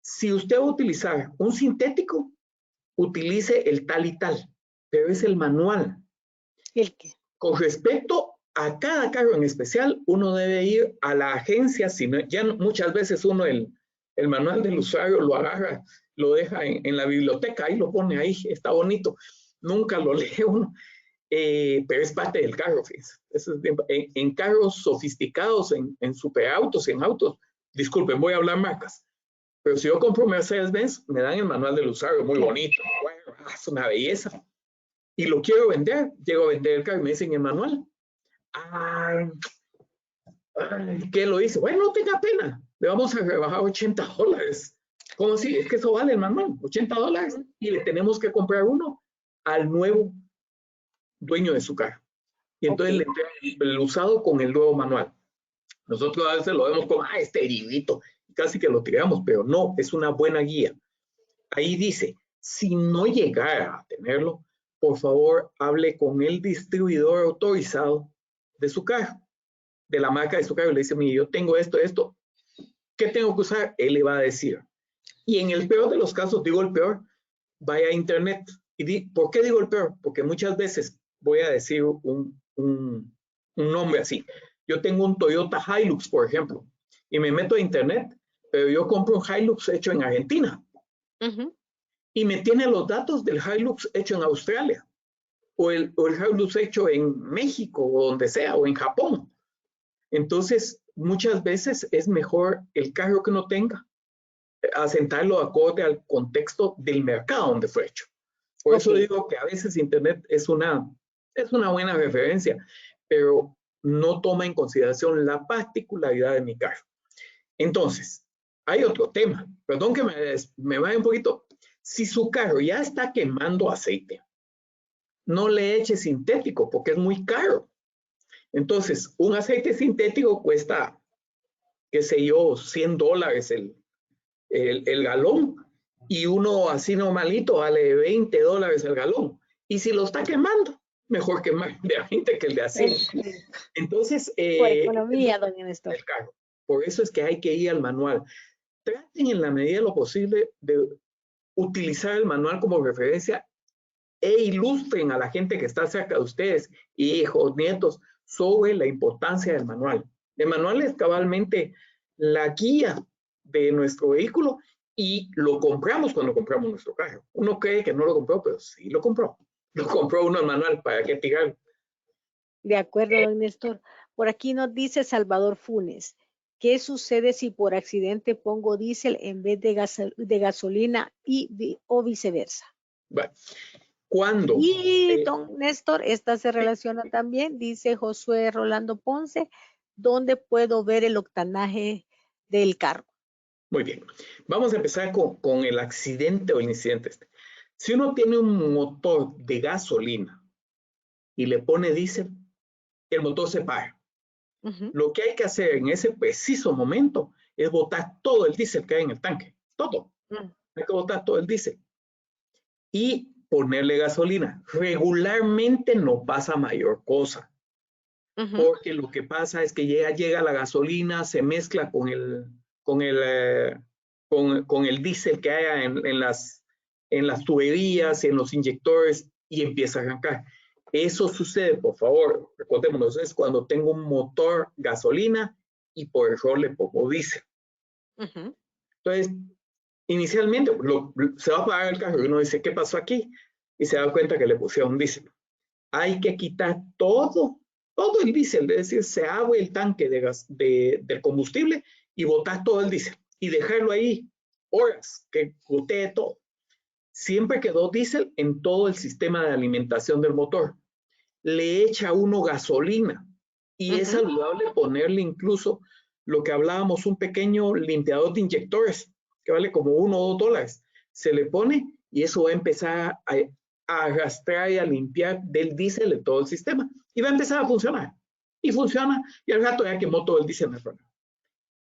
Si usted va a utilizar un sintético, utilice el tal y tal, pero es el manual.
¿El qué?
Con respecto a cada carro en especial, uno debe ir a la agencia, sino ya muchas veces uno el manual del usuario lo agarra, lo deja en la biblioteca, ahí lo pone ahí, está bonito, nunca lo lee uno, pero es parte del carro, fíjense. Eso es en carros sofisticados, en superautos, en autos, disculpen, voy a hablar marcas, pero si yo compro Mercedes-Benz, me dan el manual del usuario, muy bonito, bueno, es una belleza, y lo quiero vender, llego a vender el carro y me dicen el manual. Ay, ¿qué lo hice? Bueno, no tenga pena, le vamos a rebajar $80. ¿Cómo así? Es que eso vale el manual, $80, y le tenemos que comprar uno al nuevo dueño de su carro. Y entonces le entregan el usado con el nuevo manual. Nosotros a veces lo vemos como, este librito, casi que lo tiramos, pero no, es una buena guía. Ahí dice, si no llegara a tenerlo, por favor, hable con el distribuidor autorizado de su carro, de la marca de su carro. Le dice, mire, yo tengo esto, ¿qué tengo que usar? Él le va a decir. Y en el peor de los casos, digo el peor, vaya a internet. ¿Por qué digo el peor? Porque muchas veces voy a decir un nombre así. Yo tengo un Toyota Hilux, por ejemplo, y me meto a internet, pero yo compro un Hilux hecho en Argentina. Y me tiene los datos del Hilux hecho en Australia, o el Hilux hecho en México, o donde sea, o en Japón. Entonces, muchas veces es mejor el carro que uno tenga, asentarlo acorde al contexto del mercado donde fue hecho. Por eso digo que a veces Internet es una buena referencia, pero no toma en consideración la particularidad de mi carro. Entonces, hay otro tema. Perdón que me vaya un poquito. Si su carro ya está quemando aceite, no le eche sintético porque es muy caro. Entonces, un aceite sintético cuesta, qué sé yo, $100 el galón, y uno así normalito vale $20 el galón. Y si lo está quemando, mejor quemar de a 20 que el de a 100. Entonces,
por economía, don Néstor.
El carro. Por eso es que hay que ir al manual. Traten en la medida de lo posible de utilizar el manual como referencia e ilustren a la gente que está cerca de ustedes, hijos, nietos, sobre la importancia del manual. El manual es cabalmente la guía de nuestro vehículo y lo compramos cuando compramos nuestro carro. Uno cree que no lo compró, pero sí lo compró. Lo compró uno el manual, ¿para qué tirar?
De acuerdo, don Néstor. Por aquí nos dice Salvador Funes. ¿Qué sucede si por accidente pongo diésel en vez de gasolina o viceversa?
Bueno, ¿cuándo?
Y don Néstor, esta se relaciona también, dice Josué Rolando Ponce, ¿dónde puedo ver el octanaje del carro?
Muy bien. Vamos a empezar con el accidente o el incidente. Si uno tiene un motor de gasolina y le pone diésel, el motor se para. Lo que hay que hacer en ese preciso momento es botar todo el diésel que hay en el tanque. Todo. Hay que botar todo el diésel. Y ponerle gasolina. Regularmente no pasa mayor cosa. Porque lo que pasa es que llega la gasolina, se mezcla con el diésel que haya en las tuberías, en los inyectores y empieza a arrancar. Eso sucede, por favor, recordémonos, es cuando tengo un motor gasolina y por error le pongo diésel. Entonces, inicialmente se va a apagar el carro y uno dice, ¿qué pasó aquí? Y se da cuenta que le pusieron diésel. Hay que quitar todo el diésel, es decir, se abre el tanque del combustible y botar todo el diésel y dejarlo ahí horas, que gotee todo. Siempre quedó diésel en todo el sistema de alimentación del motor. Le echa uno gasolina y es saludable ponerle incluso lo que hablábamos, un pequeño limpiador de inyectores que vale como $1 o $2. Se le pone y eso va a empezar a arrastrar y a limpiar del diésel de todo el sistema y va a empezar a funcionar. Y funciona y al rato ya quemó todo el diésel.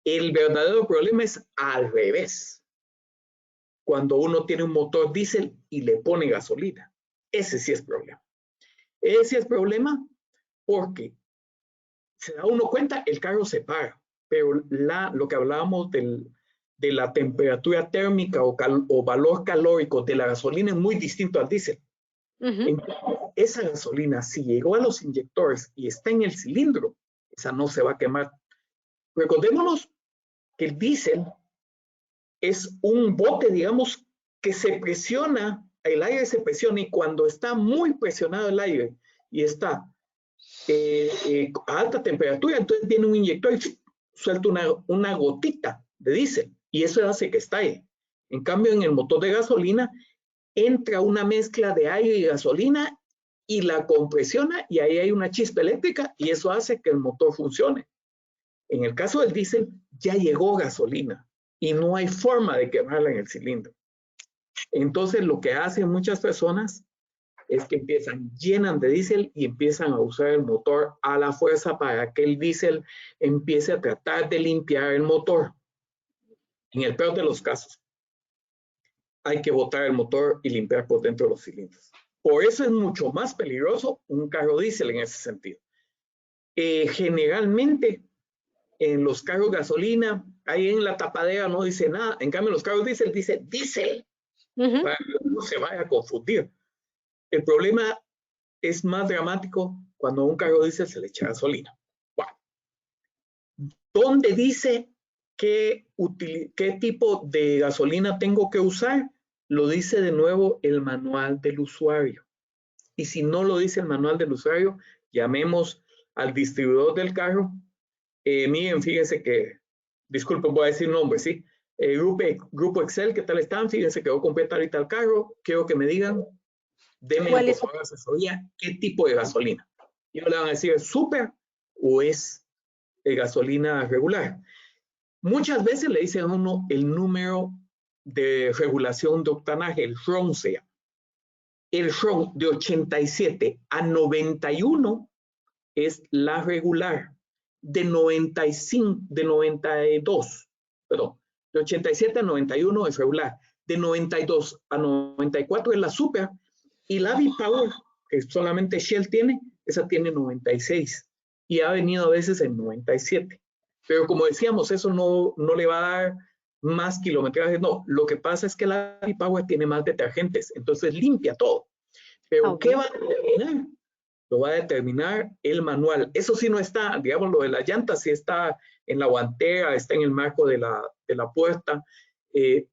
El verdadero problema es al revés. Cuando uno tiene un motor diésel y le pone gasolina. Ese sí es problema. Ese es problema porque se da uno cuenta, el carro se para, pero lo que hablábamos de la temperatura térmica o valor calórico de la gasolina es muy distinto al diésel. Entonces, esa gasolina, si llegó a los inyectores y está en el cilindro, esa no se va a quemar. Recordémonos que el diésel es un bote, digamos, que se presiona, el aire se presiona y cuando está muy presionado el aire y está a alta temperatura, entonces viene un inyector y suelta una gotita de diésel y eso hace que estalle. En cambio, en el motor de gasolina entra una mezcla de aire y gasolina y la compresiona y ahí hay una chispa eléctrica y eso hace que el motor funcione. En el caso del diésel, ya llegó gasolina y no hay forma de quemarla en el cilindro. Entonces, lo que hacen muchas personas es que llenan de diésel y empiezan a usar el motor a la fuerza para que el diésel empiece a tratar de limpiar el motor. En el peor de los casos, hay que botar el motor y limpiar por dentro de los cilindros. Por eso es mucho más peligroso un carro diésel en ese sentido. Generalmente, en los carros gasolina, ahí en la tapadera no dice nada. En cambio, en los carros diésel dice diésel, para que no se vaya a confundir. El problema es más dramático cuando a un carro diésel se le echa gasolina. Bueno, ¿dónde dice qué tipo de gasolina tengo que usar? Lo dice de nuevo el manual del usuario. Y si no lo dice el manual del usuario, llamemos al distribuidor del carro. Miren, fíjense que, disculpen, voy a decir nombre, ¿sí? Grupo Excel, ¿qué tal están? Fíjense que voy a comprar ahorita el carro. Quiero que me digan, denme por favor asesoría, ¿qué tipo de gasolina? Y le van a decir, ¿es súper o es gasolina regular? Muchas veces le dicen a uno el número de regulación de octanaje, el RON se llama. El RON de 87 a 91 es la regular. De 87 a 91 es regular. De 92 a 94 es la super. Y la V-Power que solamente Shell tiene, esa tiene 96 y ha venido a veces en 97. Pero como decíamos, eso no le va a dar más kilometraje, no. Lo que pasa es que la Power tiene más detergentes, entonces limpia todo. Pero ¿qué va a determinar? Lo va a determinar el manual. Eso sí no está, digamos, lo de las llantas sí está en la guantera, está en el marco de la puerta.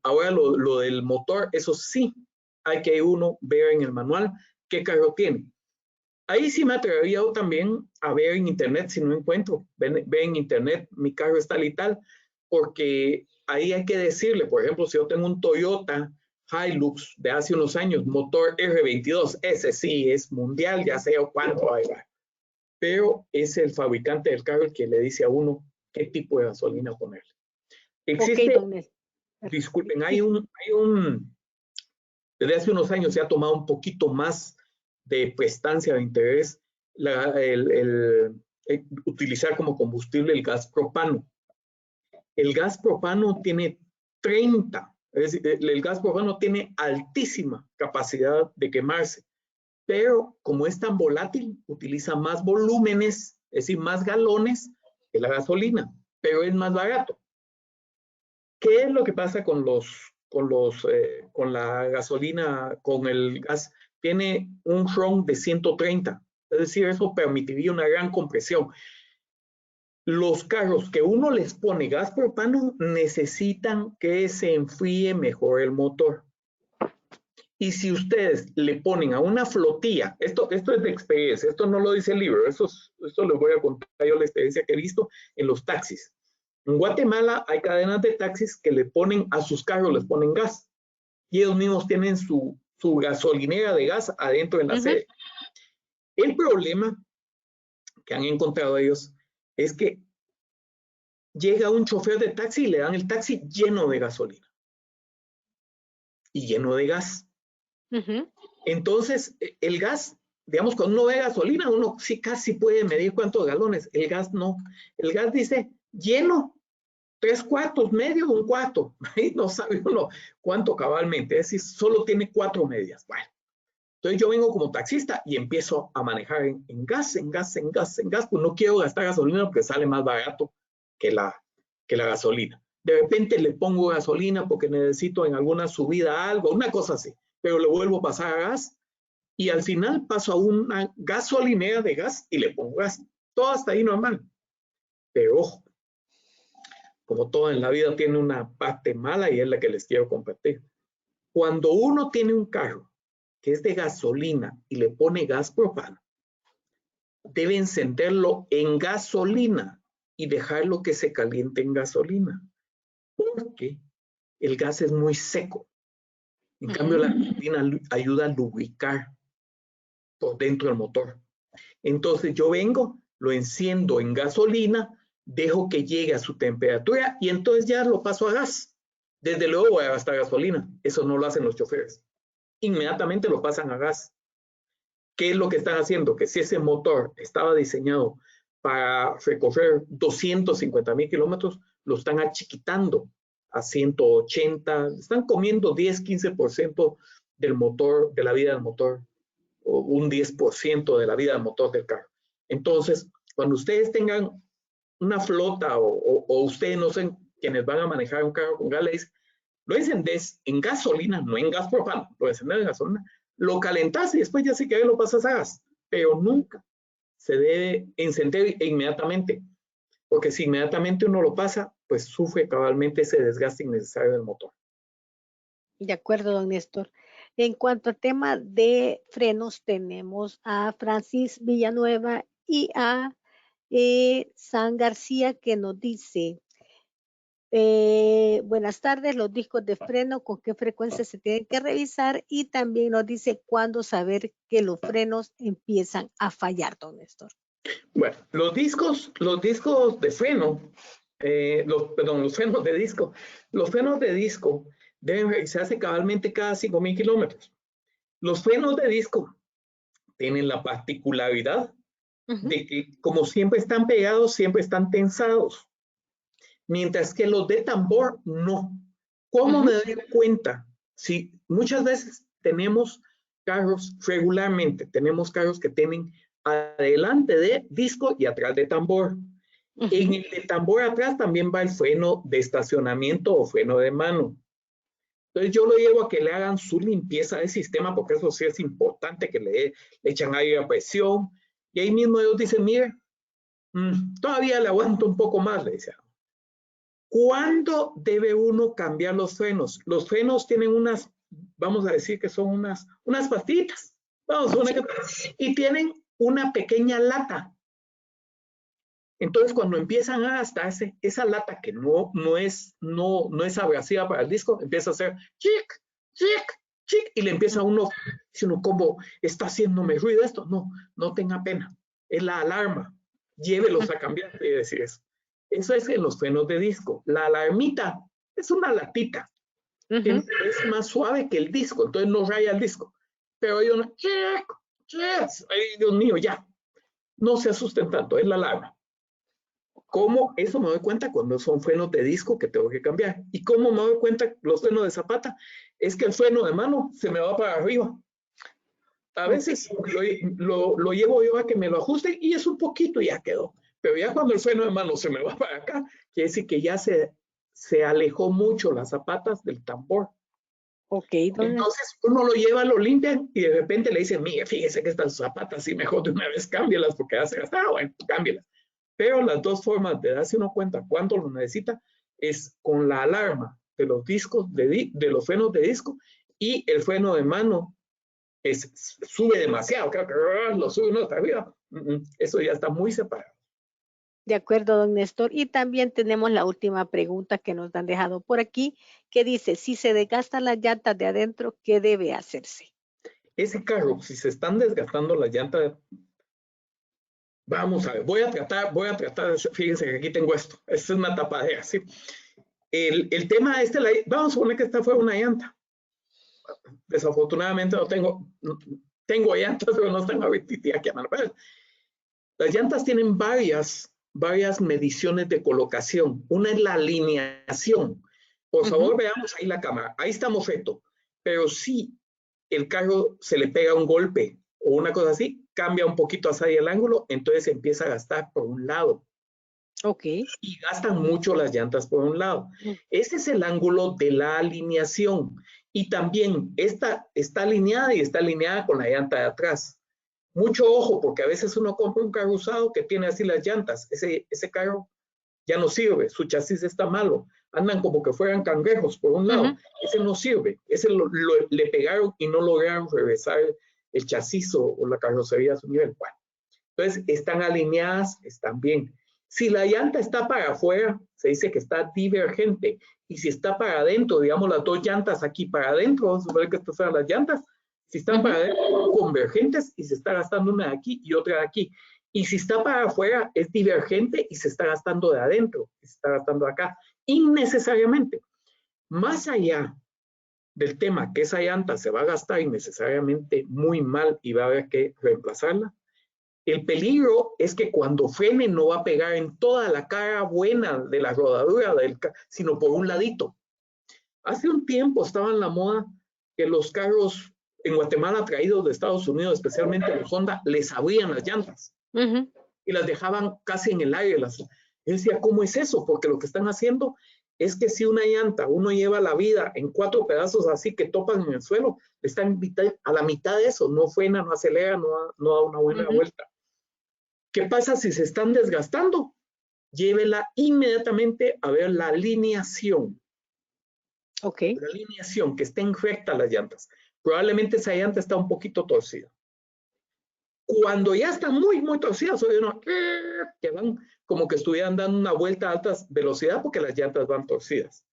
Ahora lo del motor, eso sí hay que uno ver en el manual qué carro tiene. Ahí sí me atrevería yo también a ver en internet si no encuentro. Ve en internet, mi carro es tal y tal, porque ahí hay que decirle, por ejemplo, si yo tengo un Toyota Hilux de hace unos años, motor R22, ese sí es mundial, ya sé cuánto va a llevar. Pero es el fabricante del carro el que le dice a uno qué tipo de gasolina ponerle. Existe, disculpen, desde hace unos años se ha tomado un poquito más de prestancia de interés utilizar como combustible el gas propano. El gas propano tiene 30, es decir, el gas propano tiene altísima capacidad de quemarse, pero como es tan volátil, utiliza más volúmenes, es decir, más galones que la gasolina, pero es más barato. ¿Qué es lo que pasa con la gasolina, con el gas? Tiene un RON de 130, es decir, eso permitiría una gran compresión. Los carros que uno les pone gas propano necesitan que se enfríe mejor el motor. Y si ustedes le ponen a una flotilla, esto es de experiencia, esto no lo dice el libro, esto les voy a contar yo la experiencia que he visto en los taxis. En Guatemala hay cadenas de taxis que le ponen a sus carros, les ponen gas. Y ellos mismos tienen su gasolinera de gas adentro en la sede. El problema que han encontrado ellos es que llega un chofer de taxi y le dan el taxi lleno de gasolina y lleno de gas. Entonces, el gas, digamos, cuando uno ve gasolina, uno sí casi puede medir cuántos galones. El gas no. El gas dice lleno, 3/4, medio, 1/4. No sabe uno cuánto cabalmente. Es decir, solo tiene 4 medias. Bueno, entonces yo vengo como taxista y empiezo a manejar en gas, pues no quiero gastar gasolina porque sale más barato que la gasolina. De repente le pongo gasolina porque necesito en alguna subida algo, una cosa así, pero le vuelvo a pasar a gas y al final paso a una gasolinera de gas y le pongo gas. Todo hasta ahí normal. Pero ojo, como todo en la vida tiene una parte mala y es la que les quiero compartir. Cuando uno tiene un carro que es de gasolina y le pone gas propano, debe encenderlo en gasolina y dejarlo que se caliente en gasolina, porque el gas es muy seco. En cambio, la gasolina ayuda a lubricar por dentro del motor. Entonces yo vengo, lo enciendo en gasolina, dejo que llegue a su temperatura y entonces ya lo paso a gas. Desde luego voy a gastar gasolina, eso no lo hacen los choferes. Inmediatamente lo pasan a gas. ¿Qué es lo que están haciendo? Que si ese motor estaba diseñado para recorrer 250,000 kilómetros, lo están achiquitando a 180, están comiendo 10-15% del motor, de la vida del motor, o un 10% de la vida del motor del carro. Entonces, cuando ustedes tengan una flota o ustedes no sé quienes van a manejar un carro con gas, lo encendés en gasolina, no en gas propano, lo encendés en gasolina, lo calentás y después ya sí que lo pasas a gas, pero nunca se debe encender inmediatamente, porque si inmediatamente uno lo pasa, pues sufre cabalmente ese desgaste innecesario del motor.
De acuerdo, don Néstor. En cuanto al tema de frenos, tenemos a Francis Villanueva y a San García que nos dice, buenas tardes, los discos de freno, con qué frecuencia se tienen que revisar, y también nos dice cuándo saber que los frenos empiezan a fallar, don Néstor.
Bueno, los discos de freno, los frenos de disco, deben revisarse cabalmente cada 5,000 kilómetros. Los frenos de disco tienen la particularidad de que como siempre están pegados, siempre están tensados. Mientras que los de tambor, no. ¿Cómo me doy cuenta? Si muchas veces tenemos carros, regularmente tenemos carros que tienen adelante de disco y atrás de tambor. En el de tambor atrás también va el freno de estacionamiento o freno de mano. Entonces yo lo llevo a que le hagan su limpieza de sistema, porque eso sí es importante, que le echan aire a presión. Y ahí mismo ellos dicen, mire, todavía le aguanto un poco más, le dicen. ¿Cuándo debe uno cambiar los frenos? Los frenos tienen unas, vamos a decir que son unas pastillitas. Y tienen una pequeña lata. Entonces, cuando empiezan a gastarse, esa lata que no es abrasiva para el disco, empieza a hacer chic, chic, chic, y le empieza a uno, dice uno, ¿cómo está haciéndome ruido esto? No tenga pena, es la alarma, llévelos a cambiar, y decir eso. Eso es en los frenos de disco. La alarmita es una latita, es más suave que el disco, entonces no raya el disco. Pero yo no, chic, chic, ay, Dios mío, ya, no se asusten tanto, es la alarma. ¿Cómo? Eso me doy cuenta cuando son frenos de disco que tengo que cambiar. ¿Y cómo me doy cuenta los frenos de zapata? Es que el freno de mano se me va para arriba. A veces lo llevo yo a que me lo ajuste y es un poquito y ya quedó. Pero ya cuando el freno de mano se me va para acá, quiere decir que ya se alejó mucho las zapatas del tambor. Entonces uno lo lleva, lo limpian y de repente le dicen, mire, fíjese que estas zapatas sí mejor de una vez cámbielas porque ya se gastaron, bueno, cámbielas. Pero las dos formas de darse uno cuenta cuándo lo necesita es con la alarma de los discos, de los frenos de disco, y el freno de mano sube demasiado, creo que lo sube uno hasta arriba. Eso ya está muy separado.
De acuerdo, don Néstor. Y también tenemos la última pregunta que nos han dejado por aquí, que dice, si se desgastan las llantas de adentro, ¿qué debe hacerse?
Ese carro, si se están desgastando las llantas, vamos a ver, voy a tratar, fíjense que aquí tengo esto, esta es una tapadera, ¿sí? El tema vamos a suponer que esta fue una llanta. Desafortunadamente no tengo llantas, pero no están ahorita aquí a mano. Las llantas tienen varias mediciones de colocación. Una es la alineación. Por favor, veamos ahí la cámara. Ahí estamos recto. Pero si el carro se le pega un golpe o una cosa así, cambia un poquito hacia el ángulo, entonces empieza a gastar por un lado. Y gastan mucho las llantas por un lado. Ese es el ángulo de la alineación. Y también esta está alineada y está alineada con la llanta de atrás. Mucho ojo, porque a veces uno compra un carro usado que tiene así las llantas. Ese carro ya no sirve, su chasis está malo. Andan como que fueran cangrejos por un lado. Ese no sirve. Ese le pegaron y no lograron regresar el chasis o la carrocería a su nivel. Bueno, entonces están alineadas, están bien. Si la llanta está para afuera, se dice que está divergente. Y si está para adentro, digamos las dos llantas aquí para adentro, vamos a suponer que estas son las llantas. Si están para adentro, convergentes y se está gastando una de aquí y otra de aquí. Y si está para afuera, es divergente y se está gastando de adentro, se está gastando acá, innecesariamente. Más allá del tema que esa llanta se va a gastar innecesariamente muy mal y va a haber que reemplazarla, el peligro es que cuando frene no va a pegar en toda la cara buena de la rodadura, sino por un ladito. Hace un tiempo estaba en la moda que los carros en Guatemala traídos de Estados Unidos, especialmente los Honda, les abrían las llantas y las dejaban casi en el aire. Yo decía, ¿cómo es eso? Porque lo que están haciendo es que si una llanta, uno lleva la vida en 4 pedazos así que topan en el suelo, están a la mitad de eso, no frena, no acelera, no da una buena vuelta. ¿Qué pasa si se están desgastando? Llévela inmediatamente a ver la alineación. La alineación, que estén rectas las llantas. Probablemente esa llanta está un poquito torcida. Cuando ya está muy, muy torcida, que van como que estuvieran dando una vuelta a alta velocidad porque las llantas van torcidas.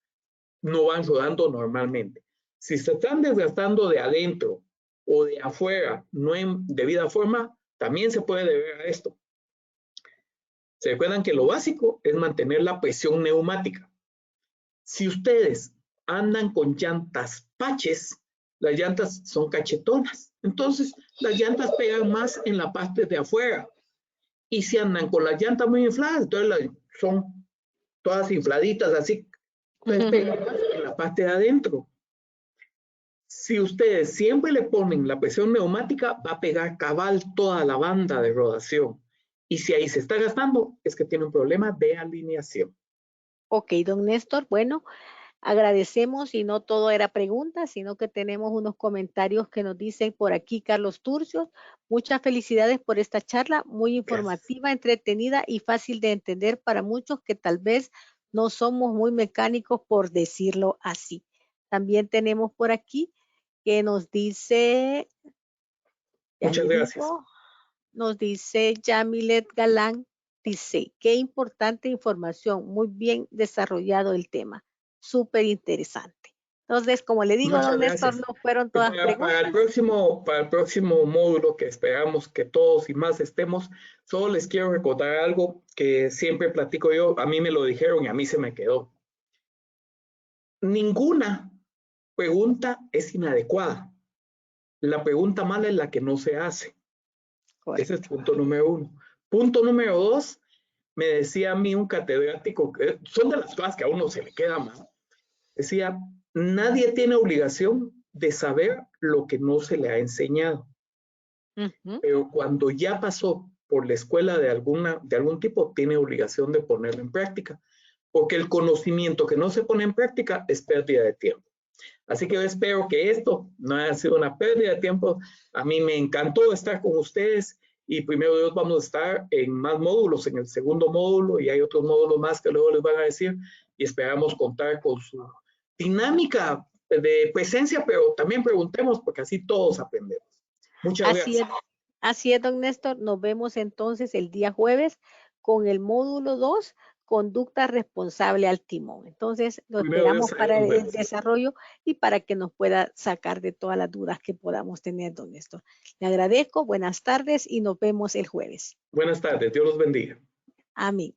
No van rodando normalmente. Si se están desgastando de adentro o de afuera, no en debida forma, también se puede deber a esto. Se recuerdan que lo básico es mantener la presión neumática. Si ustedes andan con llantas paches, las llantas son cachetonas. Entonces, las llantas pegan más en la parte de afuera. Y si andan con las llantas muy infladas, entonces son todas infladitas así. Entonces pegan más en la parte de adentro. Si ustedes siempre le ponen la presión neumática, va a pegar cabal toda la banda de rodación. Y si ahí se está gastando, es que tiene un problema de alineación.
Ok, don Néstor, bueno, agradecemos y no todo era preguntas, sino que tenemos unos comentarios que nos dicen por aquí Carlos Turcios. Muchas felicidades por esta charla, muy informativa, entretenida y fácil de entender para muchos que tal vez no somos muy mecánicos, por decirlo así. También tenemos por aquí que nos dice,
Muchas gracias.
nos dice Yamilet Galán, dice, qué importante información, muy bien desarrollado el tema, súper interesante. Entonces, como le digo,
Muchas
don Néstor,
gracias.
no fueron todas preguntas.
Para el próximo módulo que esperamos que todos y más estemos, solo les quiero recordar algo que siempre platico yo, a mí me lo dijeron y a mí se me quedó. Ninguna pregunta es inadecuada. La pregunta mala es la que no se hace.
Correcto.
Ese es punto número 1. Punto número 2, me decía a mí un catedrático, que son de las cosas que a uno se le queda mal, decía, nadie tiene obligación de saber lo que no se le ha enseñado. Pero cuando ya pasó por la escuela de algún tipo, tiene obligación de ponerlo en práctica, porque el conocimiento que no se pone en práctica es pérdida de tiempo. Así que yo espero que esto no haya sido una pérdida de tiempo. A mí me encantó estar con ustedes y primero Dios vamos a estar en más módulos, en el segundo módulo, y hay otros módulos más que luego les van a decir, y esperamos contar con su dinámica de presencia, pero también preguntemos porque así todos aprendemos. Muchas gracias.
Así es, don Néstor. Nos vemos entonces el día jueves con el módulo 2, conducta responsable al timón. Entonces, lo esperamos para el desarrollo y para que nos pueda sacar de todas las dudas que podamos tener, don Néstor. Le agradezco, buenas tardes y nos vemos el jueves.
Buenas tardes, Dios los bendiga.
Amén.